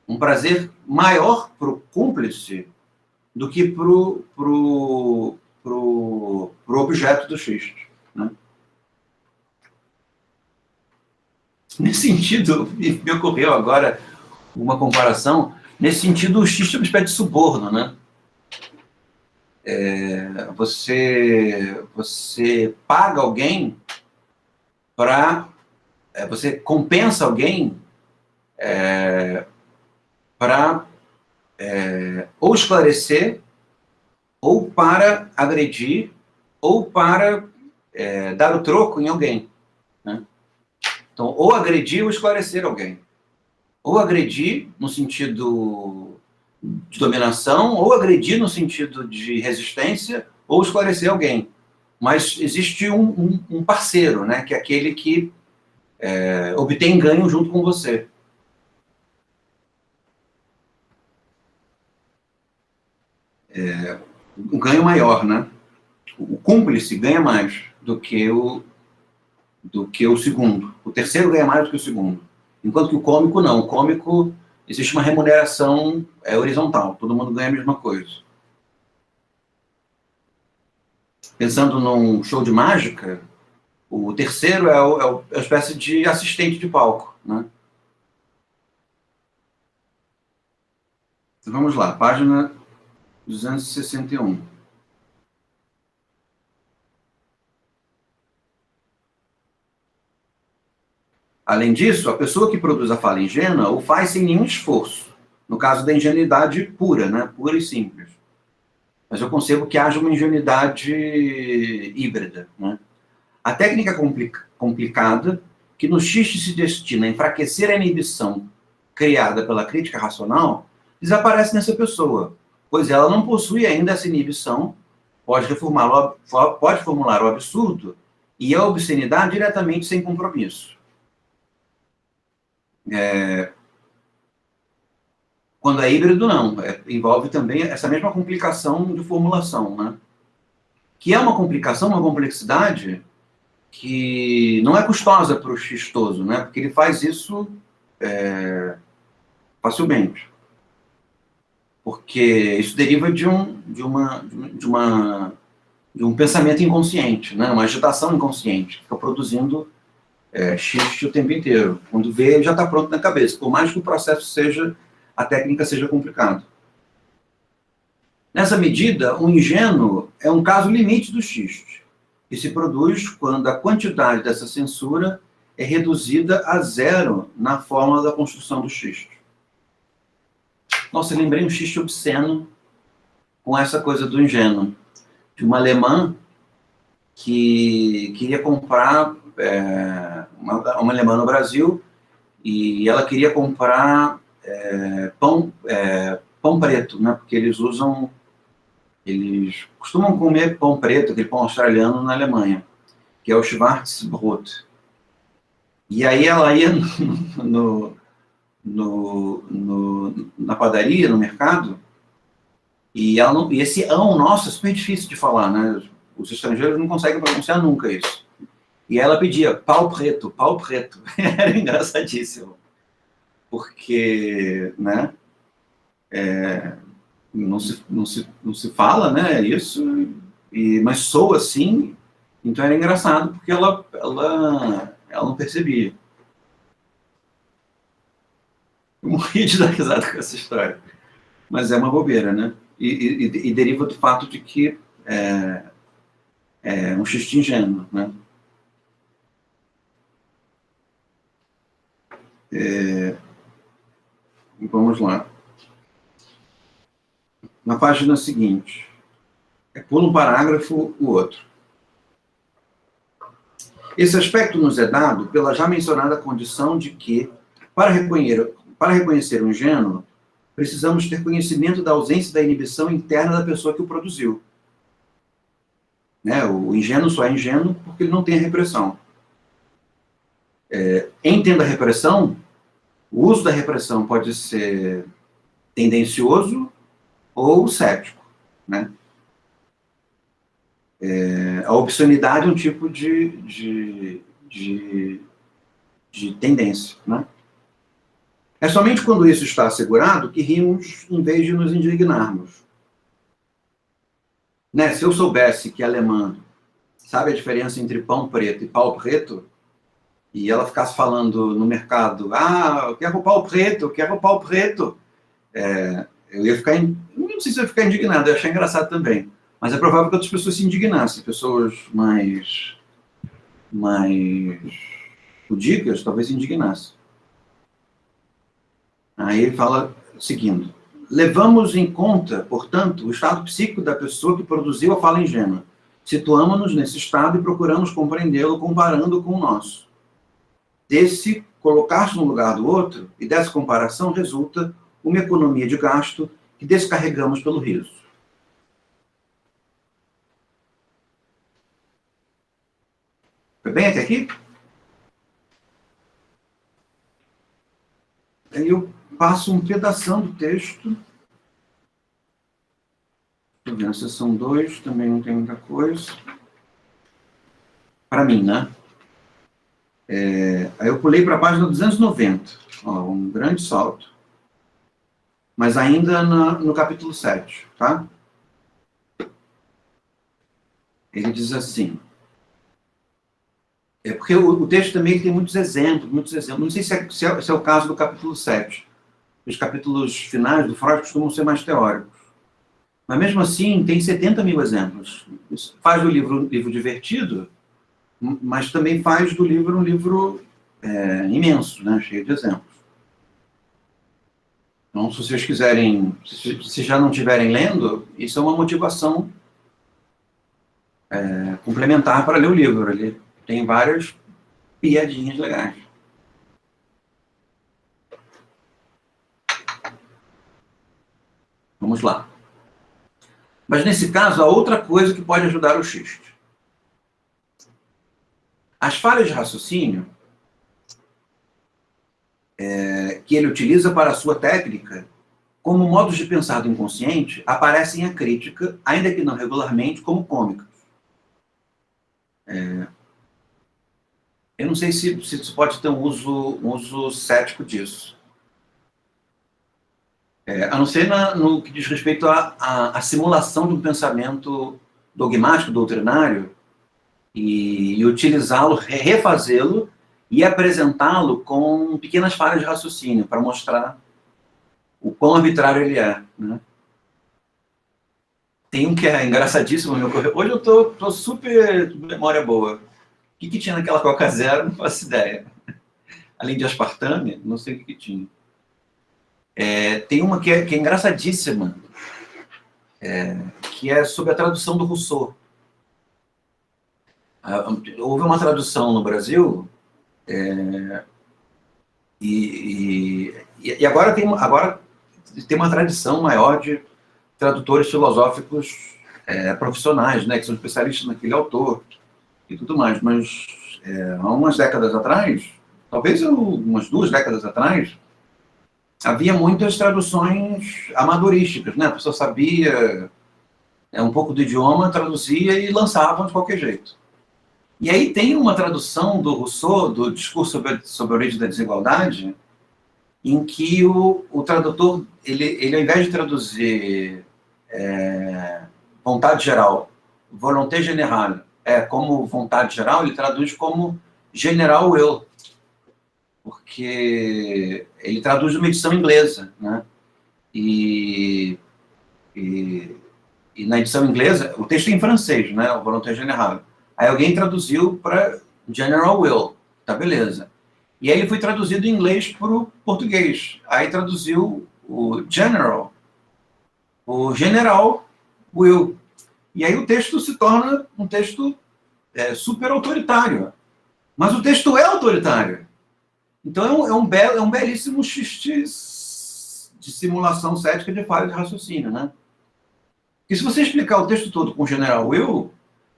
Um prazer maior para o cúmplice do que para o objeto do xiste. Né? Nesse sentido, me ocorreu agora uma comparação. Nesse sentido, o xiste é uma espécie de suborno, né? Você paga alguém para... você compensa alguém para ou esclarecer, ou para agredir, ou para dar o troco em alguém. Né? Então, ou agredir ou esclarecer alguém. Ou agredir no sentido de dominação, ou agredir no sentido de resistência, ou esclarecer alguém. Mas existe um parceiro, né, que é aquele que obtém ganho junto com você. Um ganho maior, né? O cúmplice ganha mais do que o segundo. O terceiro ganha mais do que o segundo. Enquanto que o cômico não. O cômico, existe uma remuneração horizontal. Todo mundo ganha a mesma coisa. Pensando num show de mágica, o terceiro é uma espécie de assistente de palco, né? Então, vamos lá, página 261. Além disso, a pessoa que produz a fala ingênua o faz sem nenhum esforço. No caso da ingenuidade pura, né? Pura e simples. Mas eu concebo que haja uma ingenuidade híbrida. Né? A técnica complicada, que no xiste se destina a enfraquecer a inibição criada pela crítica racional, desaparece nessa pessoa, pois ela não possui ainda essa inibição, pode formular o absurdo e a obscenidade diretamente sem compromisso. Quando é híbrido, não. Envolve também essa mesma complicação de formulação, né? Que é uma complicação, uma complexidade que não é custosa para o xistoso, né? Porque ele faz isso facilmente. Porque isso deriva de um pensamento inconsciente, né? Uma agitação inconsciente, que fica produzindo xiste o tempo inteiro. Quando vê, ele já está pronto na cabeça, por mais que o processo a técnica seja complicada. Nessa medida, o ingênuo é um caso limite do xiste, que se produz quando a quantidade dessa censura é reduzida a zero na fórmula da construção do xiste. Nossa, eu lembrei um xiste obsceno com essa coisa do ingênuo, de uma alemã que queria comprar, uma alemã no Brasil, e ela queria comprar pão preto, né, porque eles costumam comer pão preto, aquele pão australiano na Alemanha, que é o Schwarzbrot. E aí ela ia na padaria, no mercado, e esse ão nosso é super difícil de falar, né? Os estrangeiros não conseguem pronunciar nunca isso. E ela pedia pau preto, pau preto. Era engraçadíssimo. Porque, né? Não se fala, né? Isso, mas soa assim. Então era engraçado, porque ela não percebia. Eu morri de dar risada com essa história. Mas é uma bobeira, né? E deriva do fato de que é um xiste ingênuo, né? Vamos lá. Na página seguinte, pula um parágrafo, o outro. Esse aspecto nos é dado pela já mencionada condição de que, para reconhecer um ingênuo, precisamos ter conhecimento da ausência da inibição interna da pessoa que o produziu. Né? O ingênuo só é ingênuo porque ele não tem a repressão. Entenda a repressão, o uso da repressão pode ser tendencioso ou cético, né? A obscenidade é um tipo de tendência, né? É somente quando isso está assegurado que rimos em vez de nos indignarmos. Né? Se eu soubesse que a alemã sabe a diferença entre pão preto e pau preto, e ela ficasse falando no mercado, eu quero pau preto, eu quero pau preto, eu ia ficar, não sei se eu ia ficar indignado, eu ia achar engraçado também, mas é provável que outras pessoas se indignassem, pessoas mais pudicas talvez se indignassem. Aí ele fala, seguindo, levamos em conta, portanto, o estado psíquico da pessoa que produziu a fala ingênua. Situamos-nos nesse estado e procuramos compreendê-lo comparando com o nosso. Desse colocar-se no lugar do outro, e dessa comparação resulta uma economia de gasto que descarregamos pelo riso. Foi bem até aqui? Aí eu passo um pedação do texto. Estou vendo, seção 2, também não tem muita coisa. Para mim, né? Aí eu pulei para a página 290. Ó, um grande salto. Mas ainda no capítulo 7, tá? Ele diz assim... porque o texto também tem muitos exemplos. Não sei se é o caso do capítulo 7. Os capítulos finais do Freud costumam ser mais teóricos. Mas mesmo assim, tem 70 mil exemplos. Isso faz do livro um livro divertido, mas também faz do livro um livro imenso, né? Cheio de exemplos. Então, se vocês quiserem, se já não estiverem lendo, isso é uma motivação complementar para ler o livro. Ele tem várias piadinhas legais. Vamos lá. Mas, nesse caso, há outra coisa que pode ajudar o xiste. As falhas de raciocínio que ele utiliza para a sua técnica, como modos de pensar do inconsciente, aparecem à crítica, ainda que não regularmente, como cômicos. Eu não sei se isso pode ter um uso cético disso. A não ser no que diz respeito à simulação de um pensamento dogmático, doutrinário, e utilizá-lo, refazê-lo e apresentá-lo com pequenas falhas de raciocínio, para mostrar o quão arbitrário ele é. Né? Tem um que é engraçadíssimo. Hoje eu tô super memória boa. O que tinha naquela Coca Zero? Não faço ideia. Além de aspartame, não sei o que tinha. Tem uma que é engraçadíssima. que é sobre a tradução do Rousseau. Houve uma tradução no Brasil, e agora tem uma tradição maior de tradutores filosóficos profissionais, né, que são especialistas naquele autor e tudo mais, mas há umas décadas atrás, talvez umas 2 décadas atrás, havia muitas traduções amadorísticas, né? A pessoa sabia um pouco do idioma, traduzia e lançava de qualquer jeito. E aí tem uma tradução do Rousseau, do Discurso sobre a Origem da Desigualdade, em que o tradutor, ele ao invés de traduzir vontade geral, volonté générale, como vontade geral, ele traduz como general will, porque ele traduz uma edição inglesa, né? E na edição inglesa, o texto é em francês, né? O volonté générale. Aí alguém traduziu para general will, tá, beleza. E aí ele foi traduzido em inglês para o português. Aí traduziu o general will. E aí o texto se torna um texto super autoritário. Mas o texto é autoritário. Então é um belíssimo xiste de simulação cética de falha de raciocínio, né? E se você explicar o texto todo com o general will,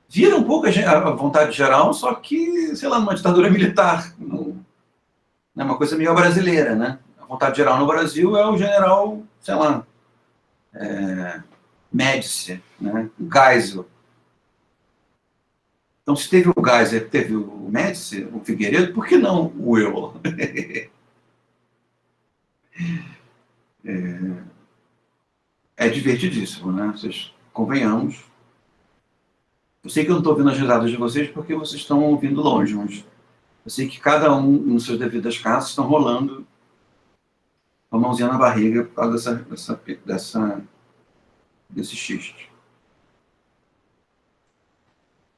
vira um pouco a vontade geral, só que, sei lá, numa ditadura militar. É uma coisa meio brasileira, né? A vontade geral no Brasil é o general, sei lá, Médici, né? O Geisel. Então, se teve o Geisel, teve o Médici, o Figueiredo, por que não o Will? É divertidíssimo, né? Vocês convenhamos. Eu sei que eu não estou ouvindo as risadas de vocês porque vocês estão ouvindo longe, mas eu sei que cada um, nos seus devidas casas, estão rolando uma mãozinha na barriga por causa desse xiste.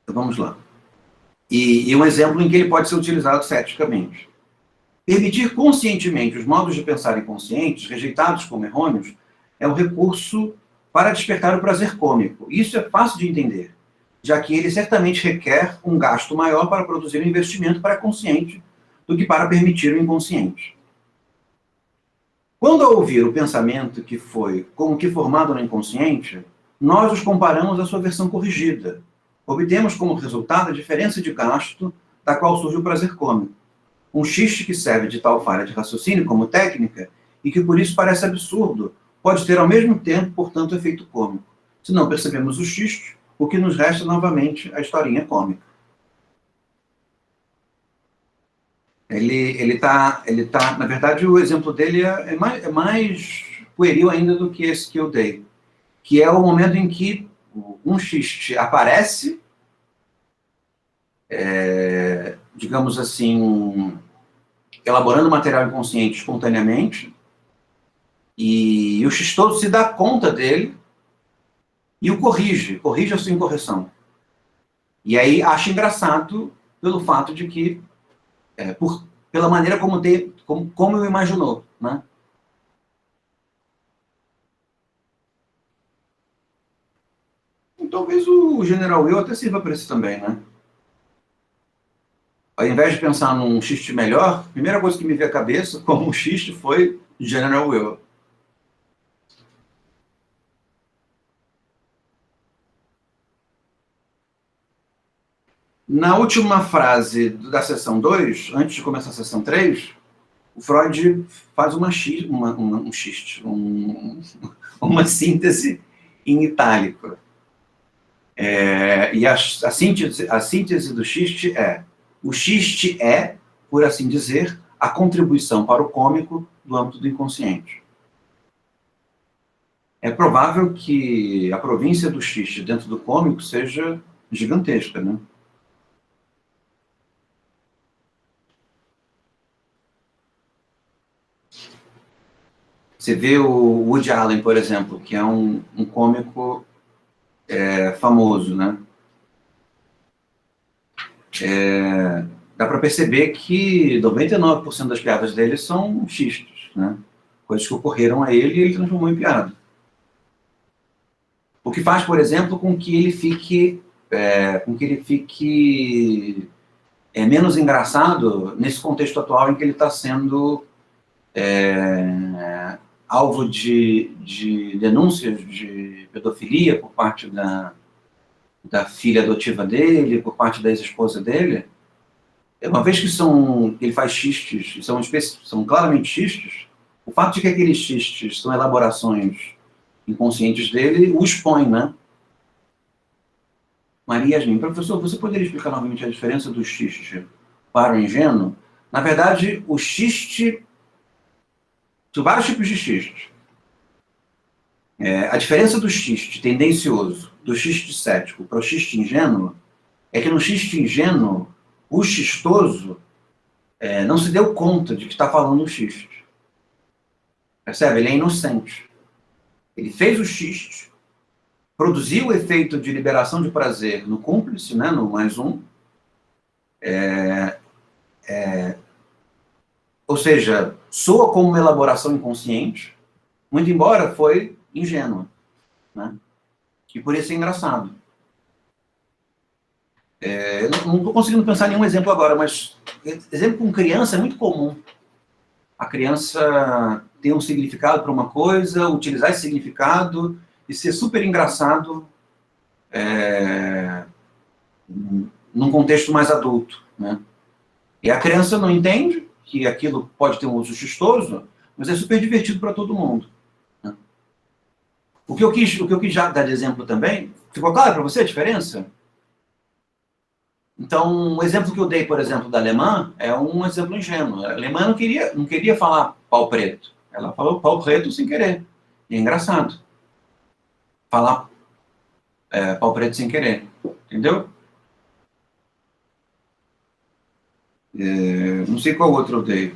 Então vamos lá. E um exemplo em que ele pode ser utilizado ceticamente. Permitir conscientemente os modos de pensar inconscientes, rejeitados como errôneos, é um recurso para despertar o prazer cômico. Isso é fácil de entender, já que ele certamente requer um gasto maior para produzir um investimento pré-consciente do que para permitir o inconsciente. Quando ao ouvir o pensamento que foi como que formado no inconsciente, nós os comparamos à sua versão corrigida. Obtemos como resultado a diferença de gasto da qual surge o prazer cômico. Um xiste que serve de tal falha de raciocínio como técnica e que por isso parece absurdo, pode ter ao mesmo tempo, portanto, efeito cômico. Se não percebemos o xiste, o que nos resta novamente a historinha cômica. Ele tá, na verdade, o exemplo dele é mais pueril ainda do que esse que eu dei, que é o momento em que um xiste aparece, digamos assim, elaborando material inconsciente espontaneamente, e o xistoso se dá conta dele e o corrige a sua incorreção. E aí acha engraçado pelo fato de que, pela maneira como eu imaginou, né? E talvez o General Will até sirva para isso também, né? Ao invés de pensar num xiste melhor, a primeira coisa que me veio à cabeça como um xiste foi General Will. Na última frase da sessão 2, antes de começar a sessão 3, o Freud faz uma síntese em itálico. E a síntese do xiste o xiste é, por assim dizer, a contribuição para o cômico do âmbito do inconsciente. É provável que a província do xiste dentro do cômico seja gigantesca, né? Você vê o Woody Allen, por exemplo, que é um cômico famoso, né? Dá para perceber que 99% das piadas dele são xistos, né? Coisas que ocorreram a ele e ele transformou em piada. O que faz, por exemplo, com que ele fique menos engraçado nesse contexto atual em que ele está sendo alvo de denúncias de pedofilia por parte da filha adotiva dele, por parte da ex-esposa dele. Uma vez que ele faz xistes, são claramente xistes, o fato de que aqueles xistes são elaborações inconscientes dele o expõe, né? Maria Yasmin, professor, você poderia explicar novamente a diferença do xiste para o ingênuo? Na verdade, o xiste... São vários tipos de xiste. A diferença do xiste tendencioso, do xiste cético para o xiste ingênuo, é que no xiste ingênuo, o xistoso não se deu conta de que está falando o xiste. Percebe? Ele é inocente. Ele fez o xiste, produziu o efeito de liberação de prazer no cúmplice, né, no mais um, ou seja, soa como uma elaboração inconsciente, muito embora foi ingênua, né, e por isso é engraçado. Eu não estou conseguindo pensar em nenhum exemplo agora, mas exemplo com criança é muito comum. A criança ter um significado para uma coisa, utilizar esse significado e ser super engraçado num contexto mais adulto, né? E a criança não entende que aquilo pode ter um uso chistoso, mas é super divertido para todo mundo, né? O que eu quis já dar de exemplo também, ficou claro para você a diferença? Então, o exemplo que eu dei, por exemplo, da alemã, é um exemplo ingênuo. A alemã não queria falar pau preto. Ela falou pau preto sem querer. E é engraçado. Falar pau preto sem querer. Entendeu? Não sei qual outro eu dei.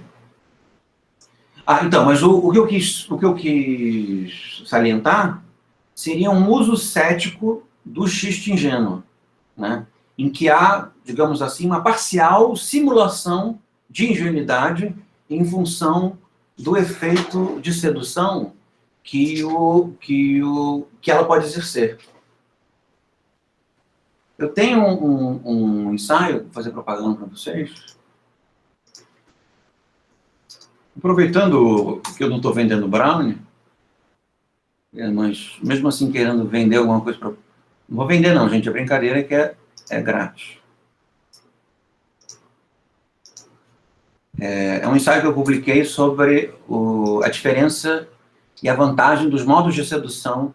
Então, mas o que eu quis salientar seria um uso cético do xiste ingênuo, né? Em que há, digamos assim, uma parcial simulação de ingenuidade em função do efeito de sedução que ela pode exercer. Eu tenho um ensaio, vou fazer propaganda para vocês. Aproveitando que eu não estou vendendo brownie, mas mesmo assim querendo vender alguma coisa para... Não vou vender não, gente, a brincadeira é que é grátis. É um ensaio que eu publiquei sobre a diferença e a vantagem dos modos de sedução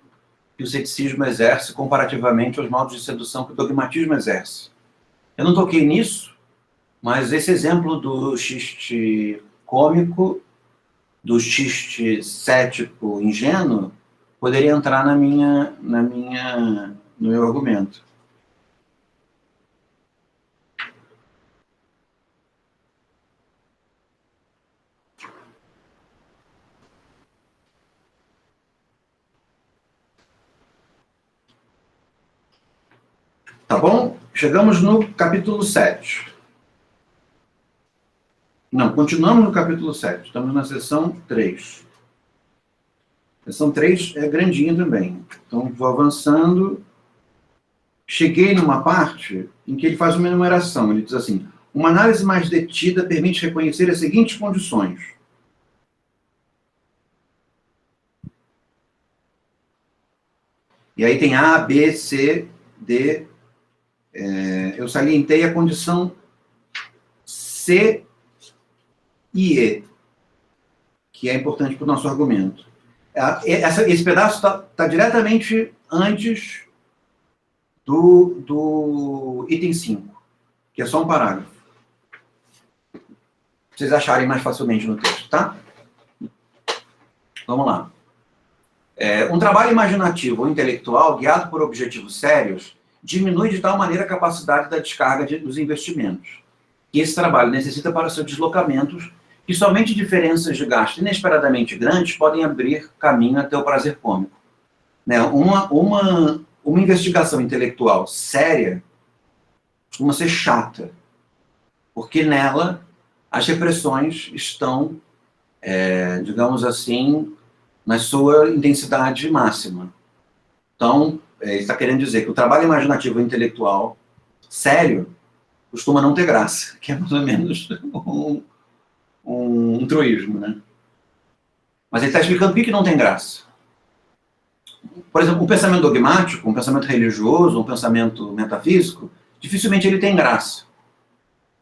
que o ceticismo exerce comparativamente aos modos de sedução que o dogmatismo exerce. Eu não toquei nisso, mas esse exemplo do xiste cômico, do xiste cético ingênuo, poderia entrar no meu argumento. Tá bom? Chegamos no capítulo 7. Não, continuamos no capítulo 7. Estamos na seção 3. A seção 3 é grandinha também. Então, vou avançando. Cheguei numa parte em que ele faz uma enumeração. Ele diz assim: uma análise mais detida permite reconhecer as seguintes condições. E aí tem A, B, C, D. Eu salientei a condição C e E, que é importante para o nosso argumento. Esse pedaço está diretamente antes do item 5, que é só um parágrafo. Pra vocês acharem mais facilmente no texto, tá? Vamos lá. Um trabalho imaginativo ou intelectual guiado por objetivos sérios diminui de tal maneira a capacidade da descarga dos investimentos que esse trabalho necessita para seus deslocamentos, que somente diferenças de gasto inesperadamente grandes podem abrir caminho até o prazer cômico. Né? Uma investigação intelectual séria costuma ser chata, porque nela as repressões estão, digamos assim, na sua intensidade máxima. Então, ele está querendo dizer que o trabalho imaginativo e intelectual sério costuma não ter graça, que é mais ou menos um truísmo, né? Mas ele está explicando por que não tem graça. Por exemplo, um pensamento dogmático, um pensamento religioso, um pensamento metafísico, dificilmente ele tem graça.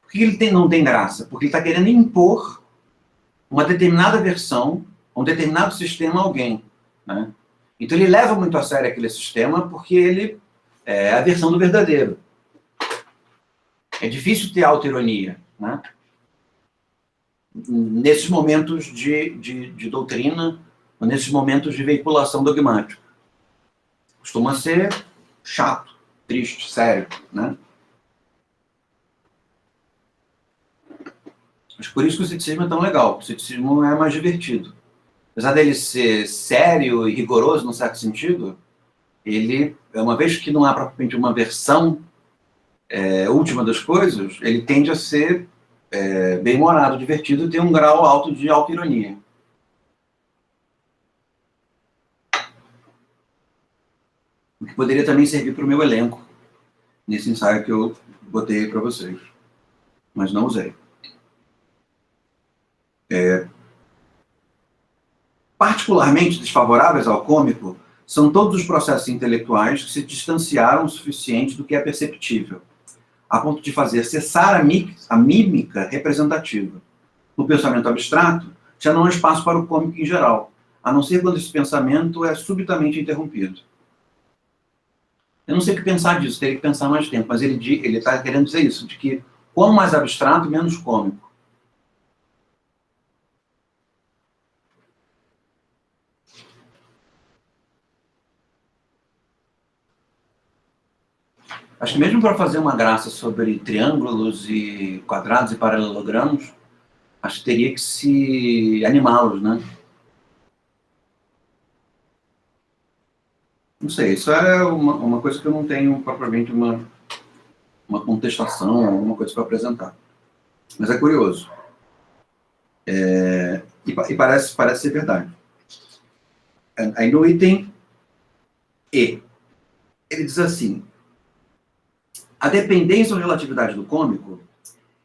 Por que ele não tem graça? Porque ele está querendo impor uma determinada versão, um determinado sistema a alguém, né? Então ele leva muito a sério aquele sistema porque ele é a versão do verdadeiro. É difícil ter auto-ironia, né? Nesses momentos de doutrina, nesses momentos de veiculação dogmática. Costuma ser chato, triste, sério, né? Acho que por isso que o ceticismo é tão legal. O ceticismo é mais divertido. Apesar dele ser sério e rigoroso, num certo sentido, ele, uma vez que não há propriamente uma versão última das coisas, ele tende a ser bem-humorado, divertido e tem um grau alto de auto-ironia. O que poderia também servir para o meu elenco, nesse ensaio que eu botei para vocês, mas não usei. Particularmente desfavoráveis ao cômico são todos os processos intelectuais que se distanciaram o suficiente do que é perceptível, a ponto de fazer cessar a mímica representativa. No pensamento abstrato, já não há espaço para o cômico em geral, a não ser quando esse pensamento é subitamente interrompido. Eu não sei o que pensar disso, teria que pensar mais tempo, mas ele está querendo dizer isso, de que quanto mais abstrato, menos cômico. Acho que mesmo para fazer uma graça sobre triângulos e quadrados e paralelogramos, acho que teria que se animá-los, né? Não sei, isso é uma coisa que eu não tenho propriamente uma contestação, alguma coisa para apresentar. Mas é curioso. E parece ser verdade. Aí no item E, ele diz assim: a dependência ou relatividade do cômico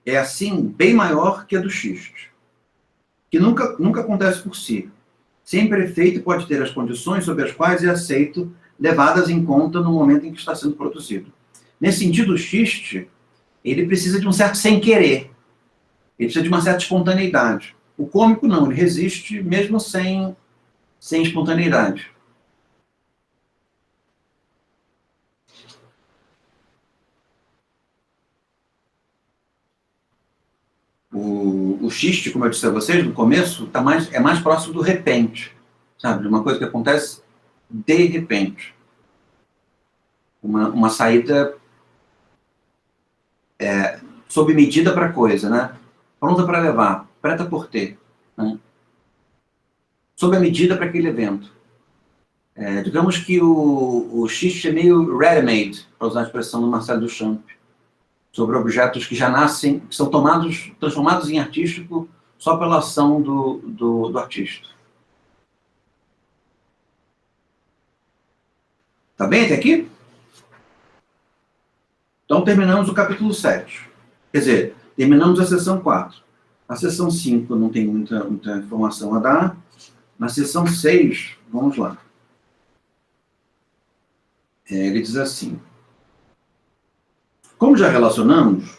é, assim, bem maior que a do xiste, que nunca acontece por si. Sempre é feito e pode ter as condições sob as quais é aceito, levadas em conta no momento em que está sendo produzido. Nesse sentido, o xiste, ele precisa de um certo sem-querer, ele precisa de uma certa espontaneidade. O cômico não, ele resiste mesmo sem espontaneidade. O xiste, como eu disse a vocês no começo, é mais próximo do repente, sabe? De uma coisa que acontece de repente. Uma saída sob medida para a coisa, né? Pronta para levar, preta por ter, né? Sob a medida para aquele evento. Digamos que o xiste é meio ready-made, para usar a expressão do Marcel Duchamp, sobre objetos que já nascem, que são transformados em artístico só pela ação do artista. Tá bem até aqui? Então terminamos o capítulo 7. Quer dizer, terminamos a seção 4. A seção 5 não tem muita informação a dar. Na seção 6, vamos lá. Ele diz assim: como já relacionamos,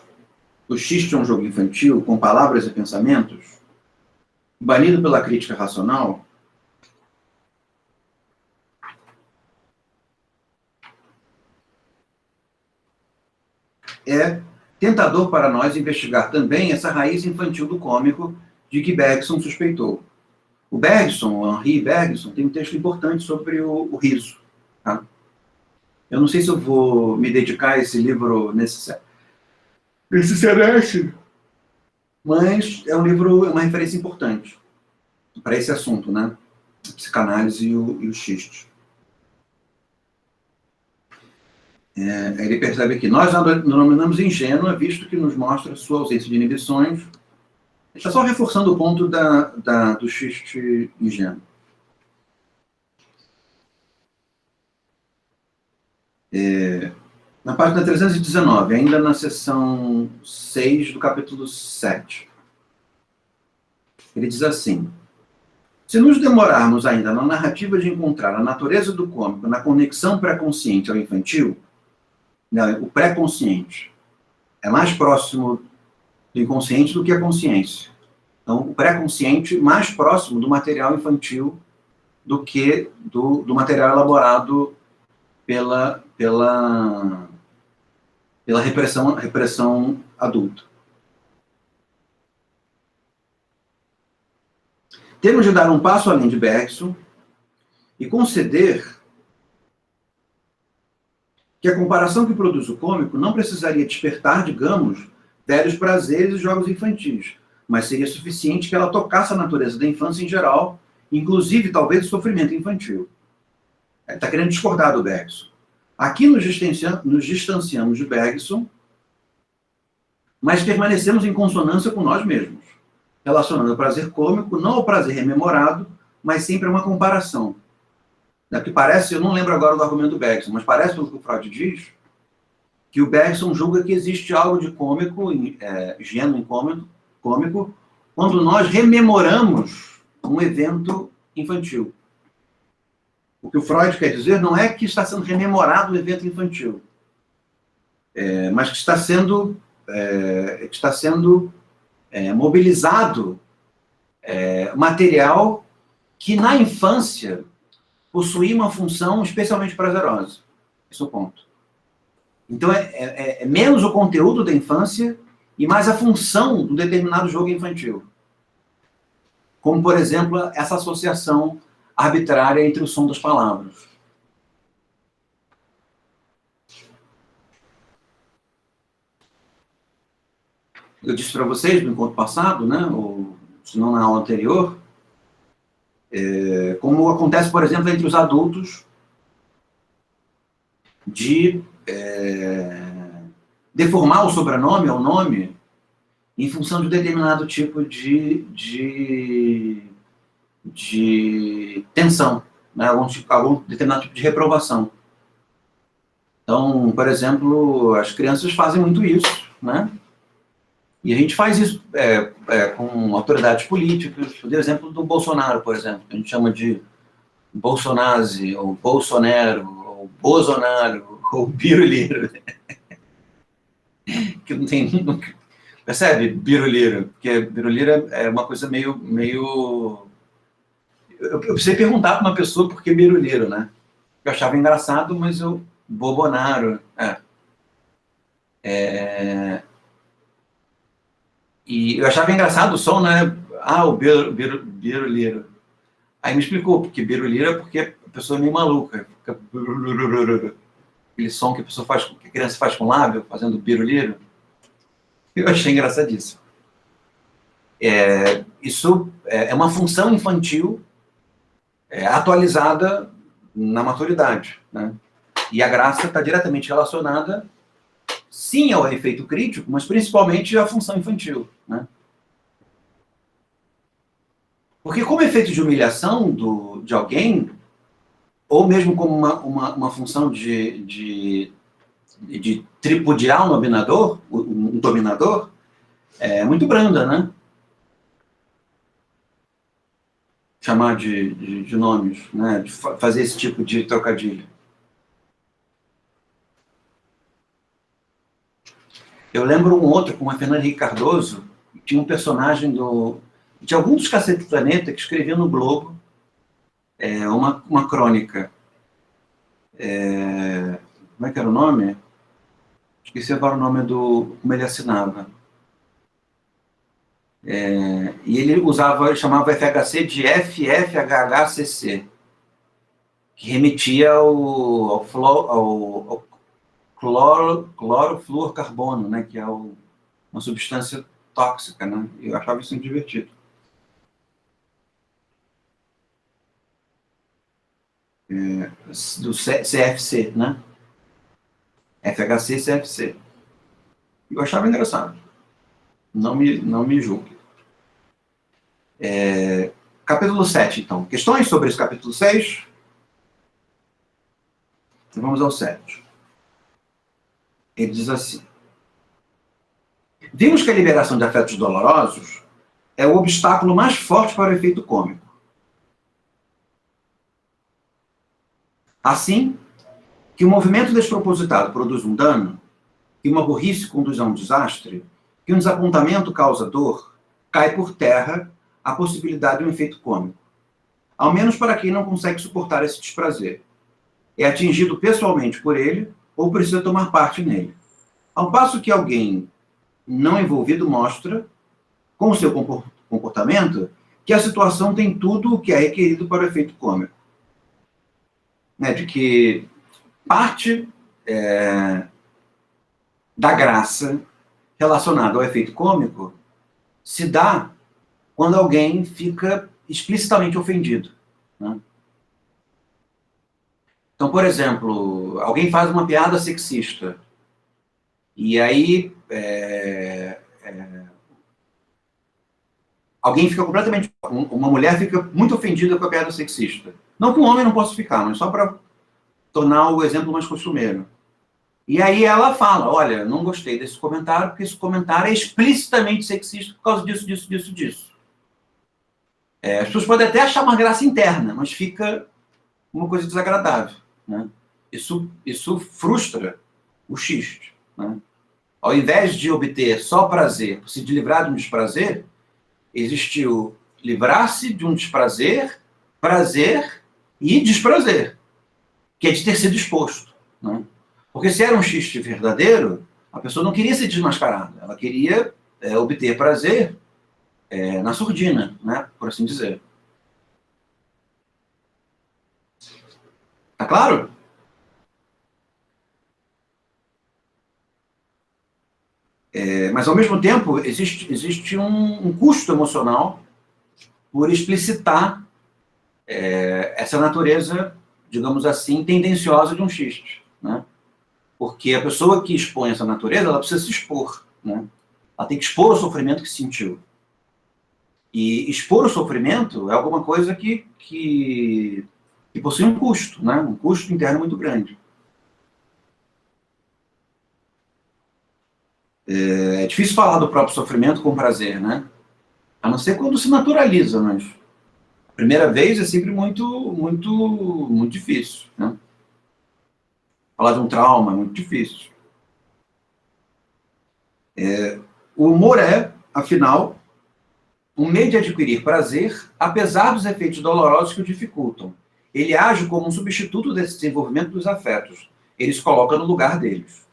o xiste é um jogo infantil com palavras e pensamentos, banido pela crítica racional. É tentador para nós investigar também essa raiz infantil do cômico de que Bergson suspeitou. O Henri Bergson, tem um texto importante sobre o riso. Tá? Eu não sei se eu vou me dedicar a esse livro nesse semestre, mas é um livro, uma referência importante para esse assunto, né? A psicanálise e o xiste. Ele percebe que nós denominamos ingênua, visto que nos mostra sua ausência de inibições. Ele está só reforçando o ponto do xiste ingênuo. Na página 319, ainda na seção 6 do capítulo 7, ele diz assim: se nos demorarmos ainda na narrativa de encontrar a natureza do cômico na conexão pré-consciente ao infantil, o pré-consciente é mais próximo do inconsciente do que a consciência. Então, o pré-consciente mais próximo do material infantil do que do material elaborado pela repressão adulta. Temos de dar um passo além de Bergson e conceder que a comparação que produz o cômico não precisaria despertar, digamos, velhos prazeres e jogos infantis, mas seria suficiente que ela tocasse a natureza da infância em geral, inclusive, talvez, o sofrimento infantil. Está querendo discordar do Bergson. Aqui nos distanciamos de Bergson, mas permanecemos em consonância com nós mesmos, relacionando o prazer cômico não ao prazer rememorado, mas sempre a uma comparação. Porque parece, eu não lembro agora do argumento do Bergson, mas parece, pelo que o Freud diz, que o Bergson julga que existe algo de cômico, gênero cômico, quando nós rememoramos um evento infantil. O que o Freud quer dizer não é que está sendo rememorado um evento infantil, mas que está sendo mobilizado material que na infância possuía uma função especialmente prazerosa. Esse é o ponto. Então, é menos o conteúdo da infância e mais a função do determinado jogo infantil. Como, por exemplo, essa associação arbitrária entre o som das palavras. Eu disse para vocês no encontro passado, né, ou se não na aula anterior, como acontece, por exemplo, entre os adultos, de deformar o sobrenome ou nome em função de um determinado tipo de tensão, né? algum determinado tipo de reprovação. Então, por exemplo, as crianças fazem muito isso, né? E a gente faz isso com autoridades políticas. Eu dei o exemplo do Bolsonaro, por exemplo, que a gente chama de Bolsonaro, ou Bolsonaro, ou Bolsonaro, ou Biruliro. Que não tem... Percebe? Biruliro. Porque Biruliro é uma coisa meio... Eu precisei perguntar para uma pessoa por que Biruliro, né? Eu achava engraçado, mas eu... Bobonaro. E eu achava engraçado o som, né? O Biruliro. Aí me explicou, porque Biruliro é porque a pessoa é meio maluca. Fica... Aquele som que a pessoa faz, que a criança faz com o lábio, fazendo Biruliro. Eu achei engraçadíssimo. Isso é uma função infantil atualizada na maturidade, né? E a graça está diretamente relacionada, sim, ao efeito crítico, mas principalmente à função infantil, né? Porque como efeito de humilhação de alguém, ou mesmo como uma função de tripudiar um dominador, é muito branda, né? Chamar de nomes, né? De fazer esse tipo de trocadilho. Eu lembro um outro, com a Fernanda Henrique Cardoso, que tinha um personagem de algum dos Cacete do Planeta que escrevia no Globo uma crônica. Como é que era o nome? Esqueci agora o nome como ele assinava. E ele chamava FHC de FFHHCC, que remetia ao clorofluorcarbono, né, que é uma substância tóxica, né? Eu achava isso muito divertido. Do CFC, né? FHC e CFC. Eu achava engraçado. Não me julgue. Capítulo 7, então. Questões sobre esse capítulo 6? Vamos ao 7. Ele diz assim: vimos que a liberação de afetos dolorosos é o obstáculo mais forte para o efeito cômico. Assim, que o movimento despropositado produz um dano, que uma burrice conduz a um desastre, que um desapontamento causa dor, cai por terra a possibilidade de um efeito cômico. Ao menos para quem não consegue suportar esse desprazer. É atingido pessoalmente por ele ou precisa tomar parte nele. Ao passo que alguém não envolvido mostra, com o seu comportamento, que a situação tem tudo o que é requerido para o efeito cômico. De que parte da graça relacionada ao efeito cômico se dá quando alguém fica explicitamente ofendido. Né? Então, por exemplo, alguém faz uma piada sexista, e aí alguém fica completamente... Uma mulher fica muito ofendida com a piada sexista. Não que um homem não possa ficar, mas só para tornar o exemplo mais costumeiro. E aí ela fala, olha, não gostei desse comentário, porque esse comentário é explicitamente sexista por causa disso, disso, disso, disso. As pessoas podem até achar uma graça interna, mas fica uma coisa desagradável. Né? Isso frustra o xiste. Né? Ao invés de obter só prazer, se livrar de um desprazer, existiu livrar-se de um desprazer, prazer e desprazer, que é de ter sido exposto. Né? Porque se era um xiste verdadeiro, a pessoa não queria ser desmascarada, ela queria obter prazer na surdina, né? Por assim dizer. Tá claro? Mas, ao mesmo tempo, existe um custo emocional por explicitar essa natureza, digamos assim, tendenciosa de um xiste. Né? Porque a pessoa que expõe essa natureza, ela precisa se expor. Né? Ela tem que expor o sofrimento que sentiu. E expor o sofrimento é alguma coisa que possui um custo, né? Um custo interno muito grande. É difícil falar do próprio sofrimento com prazer, né? A não ser quando se naturaliza, mas a primeira vez é sempre muito, muito, muito difícil. Né? Falar de um trauma é muito difícil. O humor é, afinal, um meio de adquirir prazer, apesar dos efeitos dolorosos que o dificultam. Ele age como um substituto desse desenvolvimento dos afetos. Ele se coloca no lugar deles.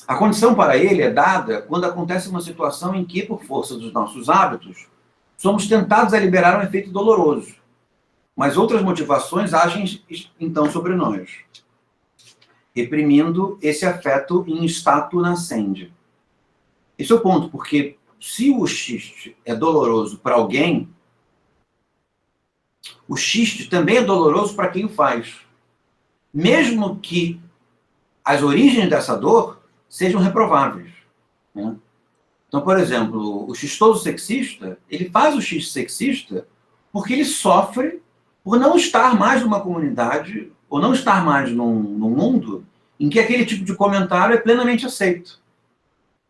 A condição para ele é dada quando acontece uma situação em que, por força dos nossos hábitos, somos tentados a liberar um efeito doloroso, mas outras motivações agem então sobre nós, reprimindo esse afeto em status nascente. Esse é o ponto, porque se o xiste é doloroso para alguém, o xiste também é doloroso para quem o faz. Mesmo que as origens dessa dor sejam reprováveis. Né? Então, por exemplo, o xistoso sexista, ele faz o xiste sexista porque ele sofre por não estar mais numa comunidade, ou não estar mais num mundo em que aquele tipo de comentário é plenamente aceito.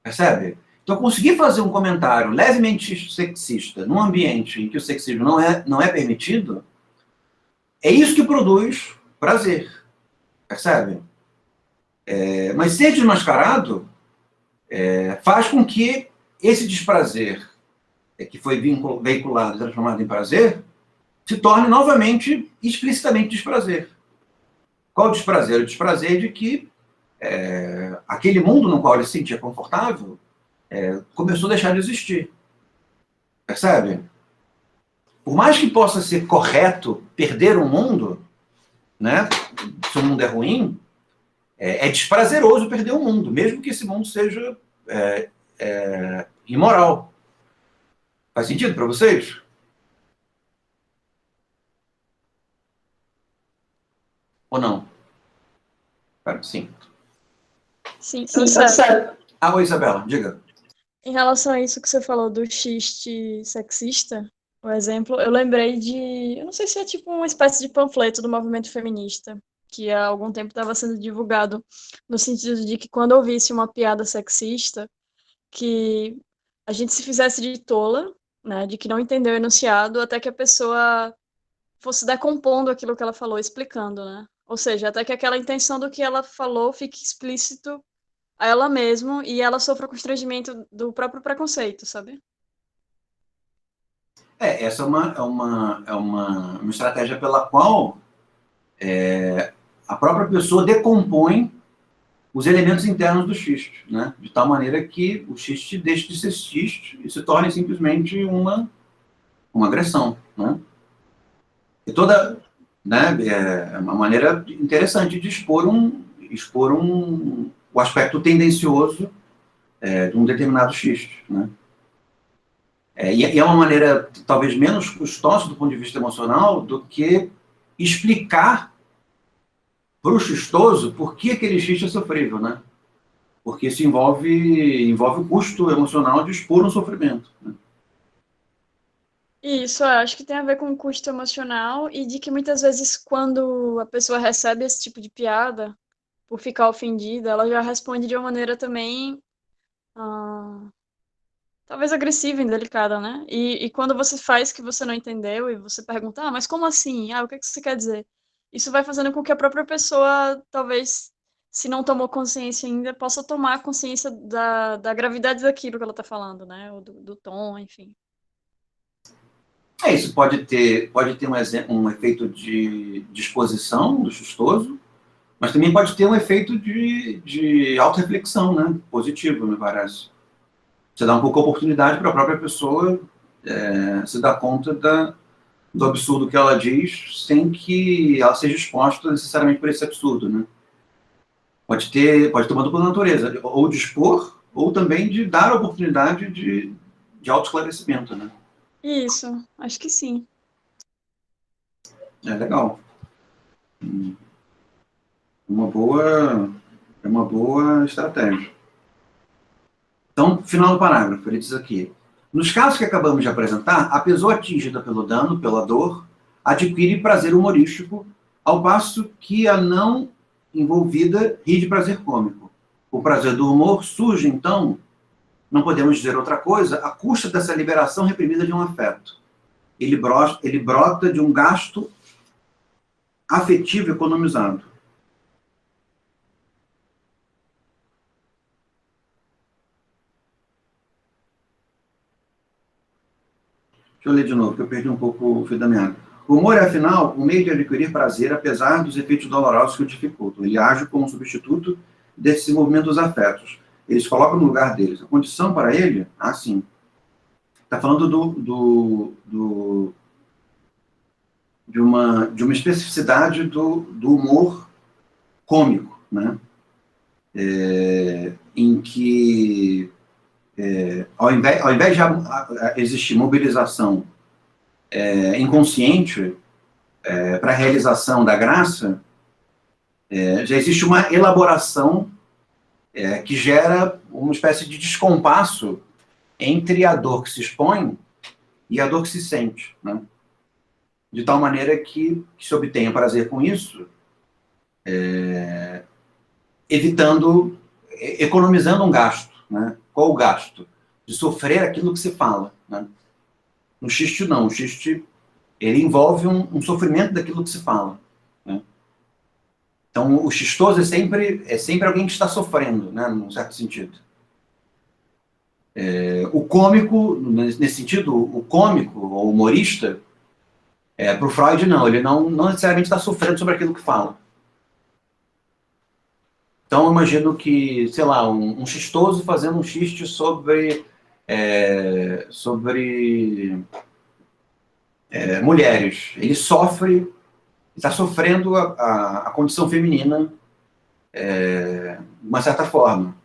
Percebe? Então, conseguir fazer um comentário levemente sexista num ambiente em que o sexismo não é permitido, é isso que produz prazer. Percebe? Mas ser desmascarado faz com que esse desprazer que foi veiculado e transformado em prazer se torne novamente explicitamente desprazer. Qual o desprazer? O desprazer de que aquele mundo no qual ele se sentia confortável começou a deixar de existir. Percebe? Por mais que possa ser correto perder um mundo, né, se o mundo é ruim, é desprazeroso perder um mundo, mesmo que esse mundo seja imoral. Faz sentido para vocês? Ou não? Sim. Sim, certo. Oi, Isabela, diga. Em relação a isso que você falou do xiste sexista, o exemplo, eu lembrei de... Eu não sei se é tipo uma espécie de panfleto do movimento feminista, que há algum tempo estava sendo divulgado, no sentido de que quando ouvisse uma piada sexista, que a gente se fizesse de tola, né, de que não entendeu o enunciado, até que a pessoa fosse decompondo aquilo que ela falou, explicando, né? Ou seja, até que aquela intenção do que ela falou fique explícito a ela mesma e ela sofra o constrangimento do próprio preconceito, sabe? Essa uma estratégia pela qual a própria pessoa decompõe os elementos internos do xiste, né? De tal maneira que o xiste deixe de ser xiste e se torne simplesmente uma agressão, né? E toda, né, é uma maneira interessante de expor o aspecto tendencioso de um determinado xiste, né? E é uma maneira talvez menos custosa do ponto de vista emocional do que explicar para o xistoso por que aquele xiste é sofrível, né? Porque isso envolve o custo emocional de expor um sofrimento, né? E isso eu acho que tem a ver com o custo emocional e de que muitas vezes quando a pessoa recebe esse tipo de piada, por ficar ofendida, ela já responde de uma maneira também, ah, talvez agressiva, indelicada, né? E quando você faz que você não entendeu e você pergunta, ah, mas como assim? Ah, o que é que você quer dizer? Isso vai fazendo com que a própria pessoa, talvez, se não tomou consciência ainda, possa tomar consciência da gravidade daquilo que ela tá falando, né? Ou do tom, enfim. Isso pode ter um efeito de exposição do xistoso, mas também pode ter um efeito de autorreflexão, né? Positivo, me parece. Você dá um pouco a oportunidade para a própria pessoa se dar conta do absurdo que ela diz, sem que ela seja exposta necessariamente por esse absurdo, né? Pode ter uma dupla natureza, ou de expor, ou também de dar a oportunidade de autoesclarecimento, né? Isso, acho que sim. É legal. Uma boa, é uma boa estratégia. Então, final do parágrafo, ele diz aqui: nos casos que acabamos de apresentar, a pessoa atingida pelo dano, pela dor, adquire prazer humorístico, ao passo que a não envolvida ri de prazer cômico. O prazer do humor surge, então, não podemos dizer outra coisa, à custa dessa liberação reprimida de um afeto. Ele brota de um gasto afetivo economizado. Deixa eu ler de novo, porque eu perdi um pouco o fio da meada. O humor é, afinal, um meio de adquirir prazer, apesar dos efeitos dolorosos que o dificultam. Ele age como um substituto desses movimentos afetos. Ele se coloca no lugar deles. A condição para ele, sim. Está falando de uma especificidade do humor cômico, né? Em que, ao invés de existir mobilização inconsciente para a realização da graça, já existe uma elaboração que gera uma espécie de descompasso entre a dor que se expõe e a dor que se sente, né? De tal maneira que se obtenha prazer com isso, economizando um gasto, né? Qual o gasto? De sofrer aquilo que se fala, né? No xiste, não. O xiste, ele envolve um sofrimento daquilo que se fala, né? Então, o xistoso é sempre alguém que está sofrendo, né? Num certo sentido. O cômico, nesse sentido, o cômico, ou humorista, para o Freud, não. Ele não necessariamente está sofrendo sobre aquilo que fala. Então, eu imagino que, sei lá, um xistoso fazendo um xiste sobre mulheres. Ele está sofrendo a condição feminina de uma certa forma.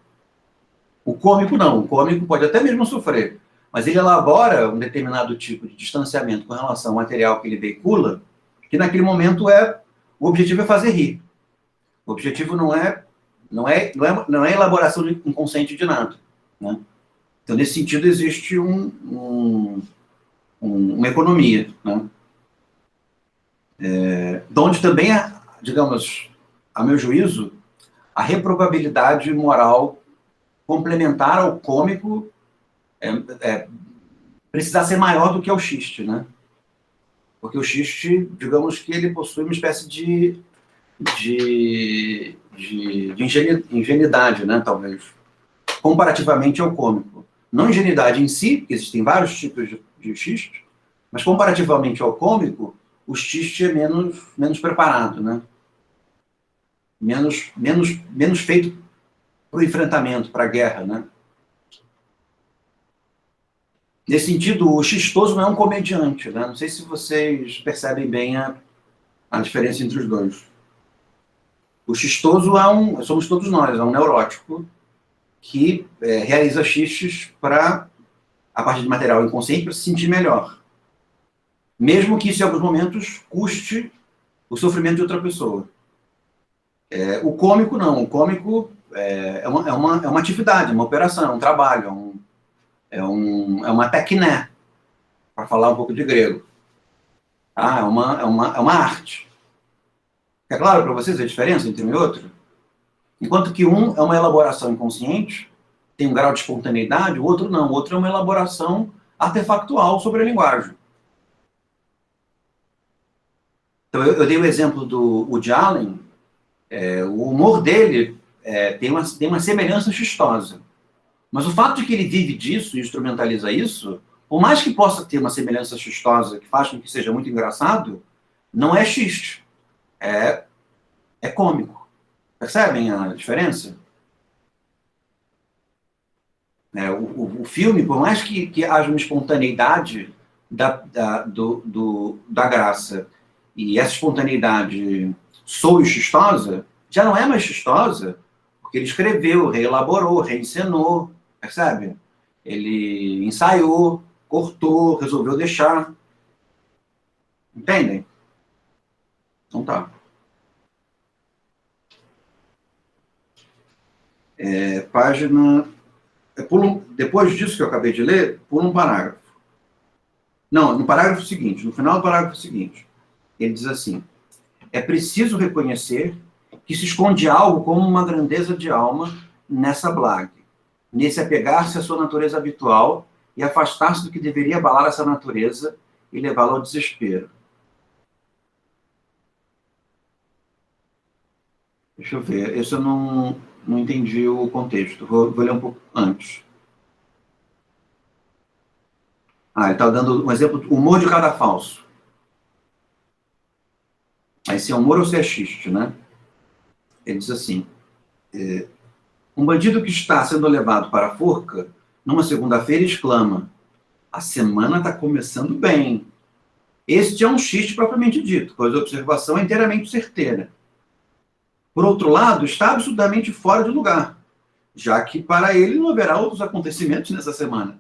O cômico não. O cômico pode até mesmo sofrer, mas ele elabora um determinado tipo de distanciamento com relação ao material que ele veicula, que naquele momento o objetivo é fazer rir. O objetivo não é elaboração inconsciente de nada, né? Então, nesse sentido, existe uma economia, né? De onde também, digamos, a meu juízo, a reprobabilidade moral complementar ao cômico precisar ser maior do que o xiste, né? Porque o xiste, digamos que ele possui uma espécie de ingenuidade, né, talvez, comparativamente ao cômico. Não ingenuidade em si, porque existem vários tipos de xiste, mas comparativamente ao cômico, o xiste é menos preparado, né? Menos feito para o enfrentamento, para a guerra, né? Nesse sentido, o xistoso não é um comediante, né? Não sei se vocês percebem bem a diferença entre os dois. O xistoso somos todos nós, é um neurótico que realiza xistes a partir de material inconsciente para se sentir melhor. Mesmo que isso, em alguns momentos, custe o sofrimento de outra pessoa. O cômico, não. O cômico é uma atividade, uma operação, um trabalho, é uma tecné, para falar um pouco de grego. É uma arte. É claro para vocês a diferença entre um e outro? Enquanto que um é uma elaboração inconsciente, tem um grau de espontaneidade, o outro não. O outro é uma elaboração artefactual sobre a linguagem. Então, eu dei o exemplo do Woody Allen, o humor dele tem uma semelhança xistosa. Mas o fato de que ele vive disso e instrumentaliza isso, por mais que possa ter uma semelhança xistosa que faz com que seja muito engraçado, não é xiste, é cômico. Percebem a diferença? O filme, por mais que haja uma espontaneidade da graça, e essa espontaneidade soe chistosa, já não é mais chistosa, porque ele escreveu, reelaborou, reencenou, percebe? Ele ensaiou, cortou, resolveu deixar. Entendem? Então tá. Página... depois disso que eu acabei de ler, pula um parágrafo. Não, no parágrafo seguinte, no final do parágrafo seguinte, ele diz assim: é preciso reconhecer que se esconde algo como uma grandeza de alma nessa blague, nesse apegar-se à sua natureza habitual e afastar-se do que deveria abalar essa natureza e levá-la ao desespero. Deixa eu ver, esse eu não entendi o contexto, vou ler um pouco antes. Ele está dando um exemplo, humor de cadafalso. Aí se é humor ou se é xiste, né? Ele diz assim: um bandido que está sendo levado para a forca, numa segunda-feira, exclama: a semana está começando bem. Este é um xiste propriamente dito, pois a observação é inteiramente certeira. Por outro lado, está absolutamente fora de lugar, já que para ele não haverá outros acontecimentos nessa semana.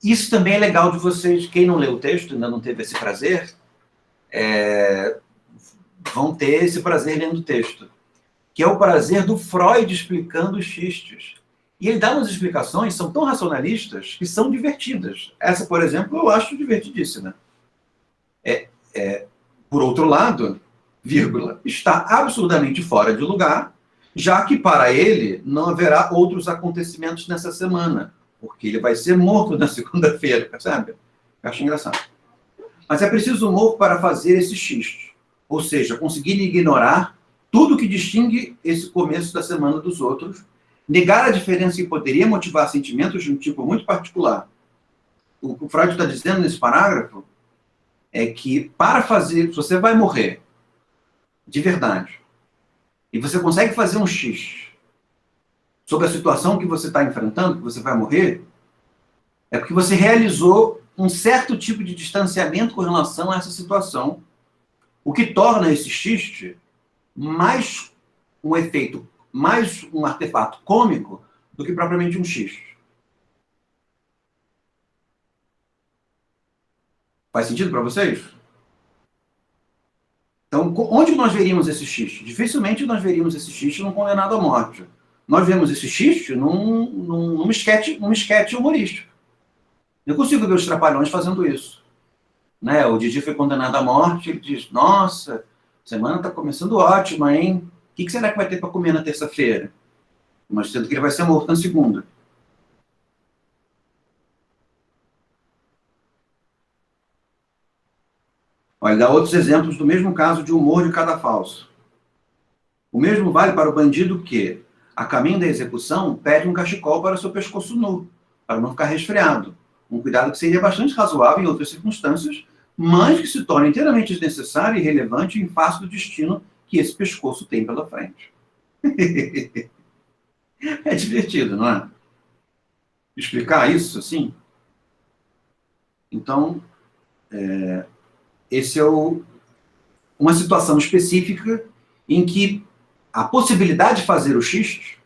Isso também é legal de vocês, quem não leu o texto, ainda não teve esse prazer, vão ter esse prazer lendo o texto, que é o prazer do Freud explicando os xistes. E ele dá umas explicações, são tão racionalistas, que são divertidas. Essa, por exemplo, eu acho divertidíssima. Por outro lado, vírgula, está absolutamente fora de lugar, já que para ele não haverá outros acontecimentos nessa semana, porque ele vai ser morto na segunda-feira, percebe? Eu acho engraçado. Mas é preciso humor para fazer esse xiste, ou seja, conseguir ignorar tudo que distingue esse começo da semana dos outros, negar a diferença que poderia motivar sentimentos de um tipo muito particular. O que o Freud está dizendo nesse parágrafo é que para fazer, se você vai morrer de verdade, e você consegue fazer um xiste sobre a situação que você está enfrentando, que você vai morrer, é porque você realizou um certo tipo de distanciamento com relação a essa situação, o que torna esse xiste mais um efeito, mais um artefato cômico do que propriamente um xiste. Faz sentido para vocês? Então, onde nós veríamos esse xiste? Dificilmente nós veríamos esse xiste num condenado à morte. Nós vemos esse xiste num esquete humorístico. Eu consigo ver os Trapalhões fazendo isso. Né? O Didi foi condenado à morte, ele diz: nossa, a semana está começando ótima, hein? que será que vai ter para comer na terça-feira? Mas sendo que ele vai ser morto na segunda. Olha, dá outros exemplos do mesmo caso de humor de cadafalso. O mesmo vale para o bandido que, a caminho da execução, pede um cachecol para seu pescoço nu, para não ficar resfriado. Um cuidado que seria bastante razoável em outras circunstâncias, mas que se torna inteiramente desnecessário e irrelevante em face do destino que esse pescoço tem pela frente. É divertido, não é? Explicar isso assim? Então, esse é uma situação específica em que a possibilidade de fazer o xiste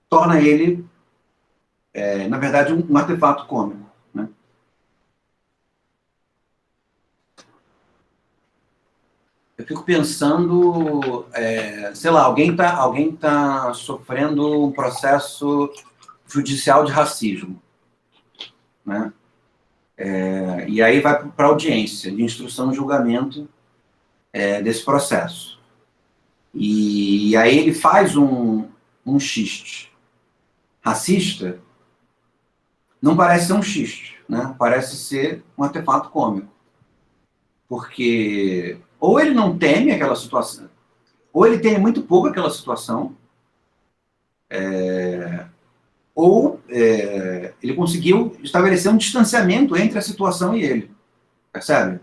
torna ele, na verdade, um artefato cômico. Né? Eu fico pensando, sei lá, alguém tá sofrendo um processo judicial de racismo, né? E aí vai para a audiência de instrução e julgamento desse processo. E aí ele faz um xiste racista, não parece ser um xiste, né? Parece ser um artefato cômico. Porque ou ele não teme aquela situação, ou ele teme muito pouco aquela situação, ou ele conseguiu estabelecer um distanciamento entre a situação e ele, percebe?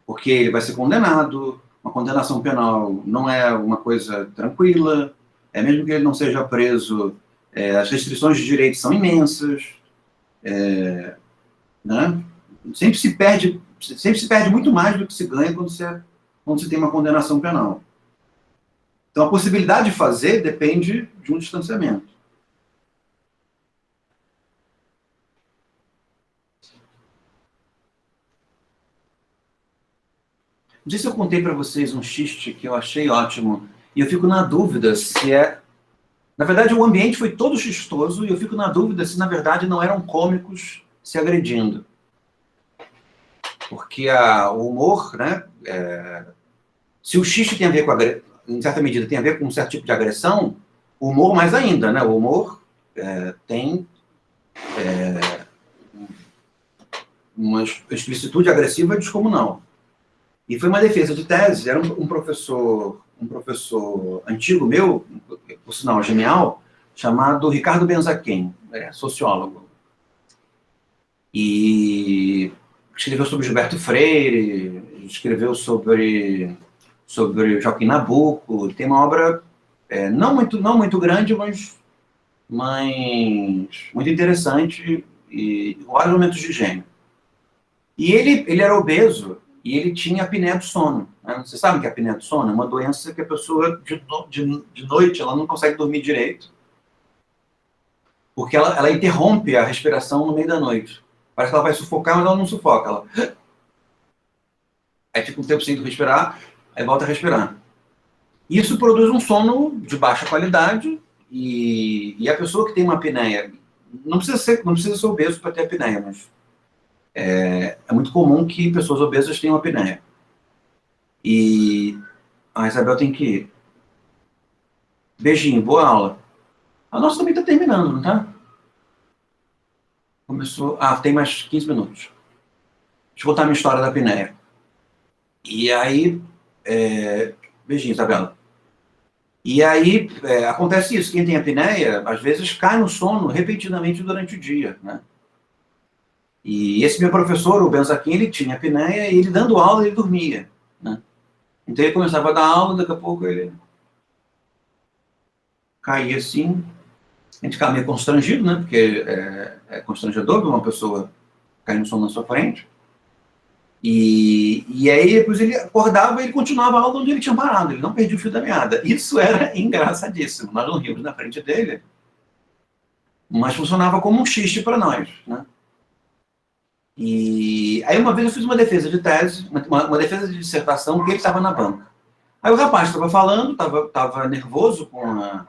Porque ele vai ser condenado, uma condenação penal não é uma coisa tranquila, mesmo que ele não seja preso, as restrições de direitos são imensas, né? Sempre se perde muito mais do que se ganha quando se tem uma condenação penal. Então, a possibilidade de fazer depende de um distanciamento. Não sei se eu contei para vocês um xiste que eu achei ótimo, e eu fico na dúvida se é... Na verdade, o ambiente foi todo xistoso, e eu fico na dúvida se, na verdade, não eram cômicos se agredindo. Porque o humor, né, se o xiste tem a ver com, em certa medida, tem a ver com um certo tipo de agressão, o humor mais ainda, né? O humor tem uma explicitude agressiva descomunal. E foi uma defesa de tese, era um professor antigo meu, por sinal genial, chamado Ricardo Benzaquem, sociólogo. E escreveu sobre Gilberto Freire, escreveu sobre Joaquim Nabuco, tem uma obra não muito grande, mas muito interessante e vários momentos de gênio. E ele era obeso e ele tinha apneia do sono. Né? Vocês sabem que a apneia do sono é uma doença que a pessoa, de noite, ela não consegue dormir direito, porque ela interrompe a respiração no meio da noite. Parece que ela vai sufocar, mas ela não sufoca. Ela... Aí fica um tempo sem respirar, aí volta a respirar. Isso produz um sono de baixa qualidade e a pessoa que tem uma apneia, não precisa ser obeso para ter apneia, mas é muito comum que pessoas obesas tenham apneia. E a Isabel tem que ir. Beijinho, boa aula. A nossa também está terminando, não tá? Começou... tem mais 15 minutos. Deixa eu contar a minha história da apneia. E aí... Beijinho, Isabela. E aí, acontece isso. Quem tem apneia, às vezes, cai no sono repentinamente durante o dia, né? E esse meu professor, o Benzaquim, ele tinha apneia e ele dando aula, ele dormia, né? Então ele começava a dar aula, daqui a pouco ele caía assim, a gente ficava meio constrangido, né? Porque é constrangedor ver uma pessoa cair no sono na sua frente. E aí depois ele acordava e ele continuava a aula onde ele tinha parado, ele não perdia o fio da meada. Isso era engraçadíssimo, nós não ríamos na frente dele, mas funcionava como um xiste para nós, né? E aí uma vez eu fiz uma defesa de tese, uma defesa de dissertação, porque ele estava na banca. Aí o rapaz estava falando, estava nervoso com a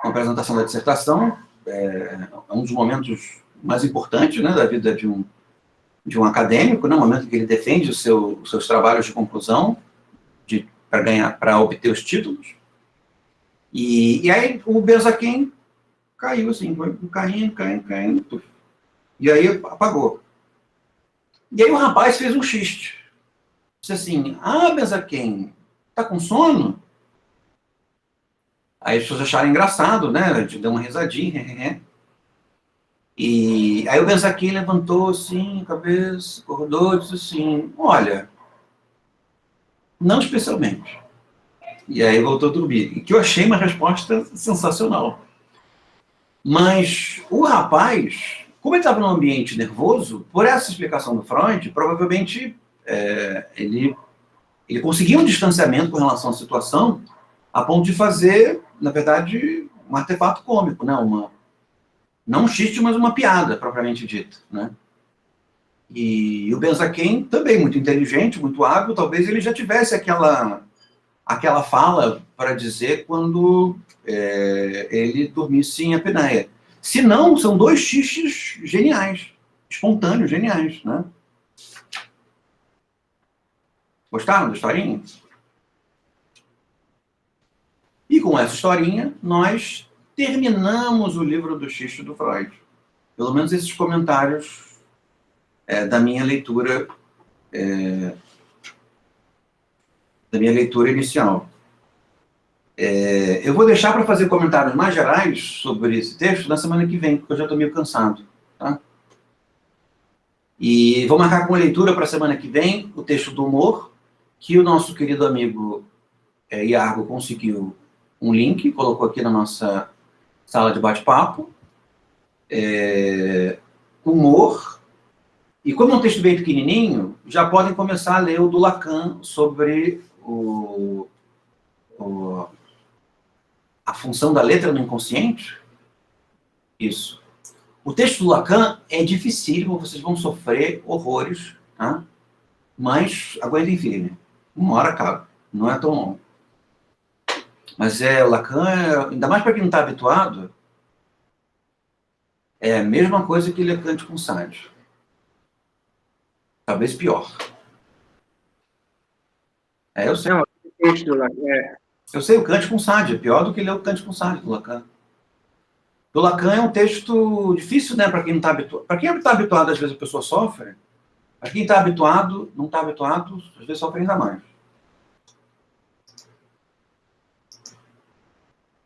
apresentação da dissertação, é um dos momentos mais importantes, né, da vida de um acadêmico, né, o momento em que ele defende os seus trabalhos de conclusão para obter os títulos. E aí o benzaquim caiu assim, foi caindo, e aí apagou. E aí o rapaz fez um xiste. Disse assim, benzaquim, tá com sono? Aí as pessoas acharam engraçado, né? A gente deu uma risadinha, E aí o benzaquim levantou assim, a cabeça, acordou e disse assim, olha, não especialmente. E aí voltou a dormir. E que eu achei uma resposta sensacional. Mas o rapaz, como ele estava num ambiente nervoso, por essa explicação do Freud, provavelmente ele conseguiu um distanciamento com relação à situação, a ponto de fazer, na verdade, um artefato cômico, né? Não um xiste, mas uma piada, propriamente dita, né? E o Benzaquim, também muito inteligente, muito hábil, talvez ele já tivesse aquela fala para dizer quando ele dormisse em apneia. Se não, são dois xistes geniais, espontâneos, geniais, né? Gostaram da historinha? E com essa historinha, nós terminamos o livro do xiste do Freud. Pelo menos esses comentários da minha leitura inicial. Eu vou deixar para fazer comentários mais gerais sobre esse texto na semana que vem, porque eu já estou meio cansado. Tá? E vou marcar com a leitura para a semana que vem o texto do humor, que o nosso querido amigo Iago conseguiu um link, colocou aqui na nossa sala de bate-papo. Humor. E como é um texto bem pequenininho, já podem começar a ler o do Lacan sobre a função da letra no inconsciente. Isso. O texto do Lacan é dificílimo, vocês vão sofrer horrores, tá? Mas aguentem firme. Uma hora acaba. Não é tão longo. Mas o Lacan, ainda mais para quem não está habituado, é a mesma coisa que ler Kant com Sade. Talvez pior. Eu sei. Não, o texto do Lacan Eu sei, o Kant com Sade é pior do que ler o Kant com Sade do Lacan. O Lacan é um texto difícil, né, para quem não está habituado. Para quem está habituado, às vezes a pessoa sofre. Para quem está habituado, não está habituado, às vezes sofre ainda mais.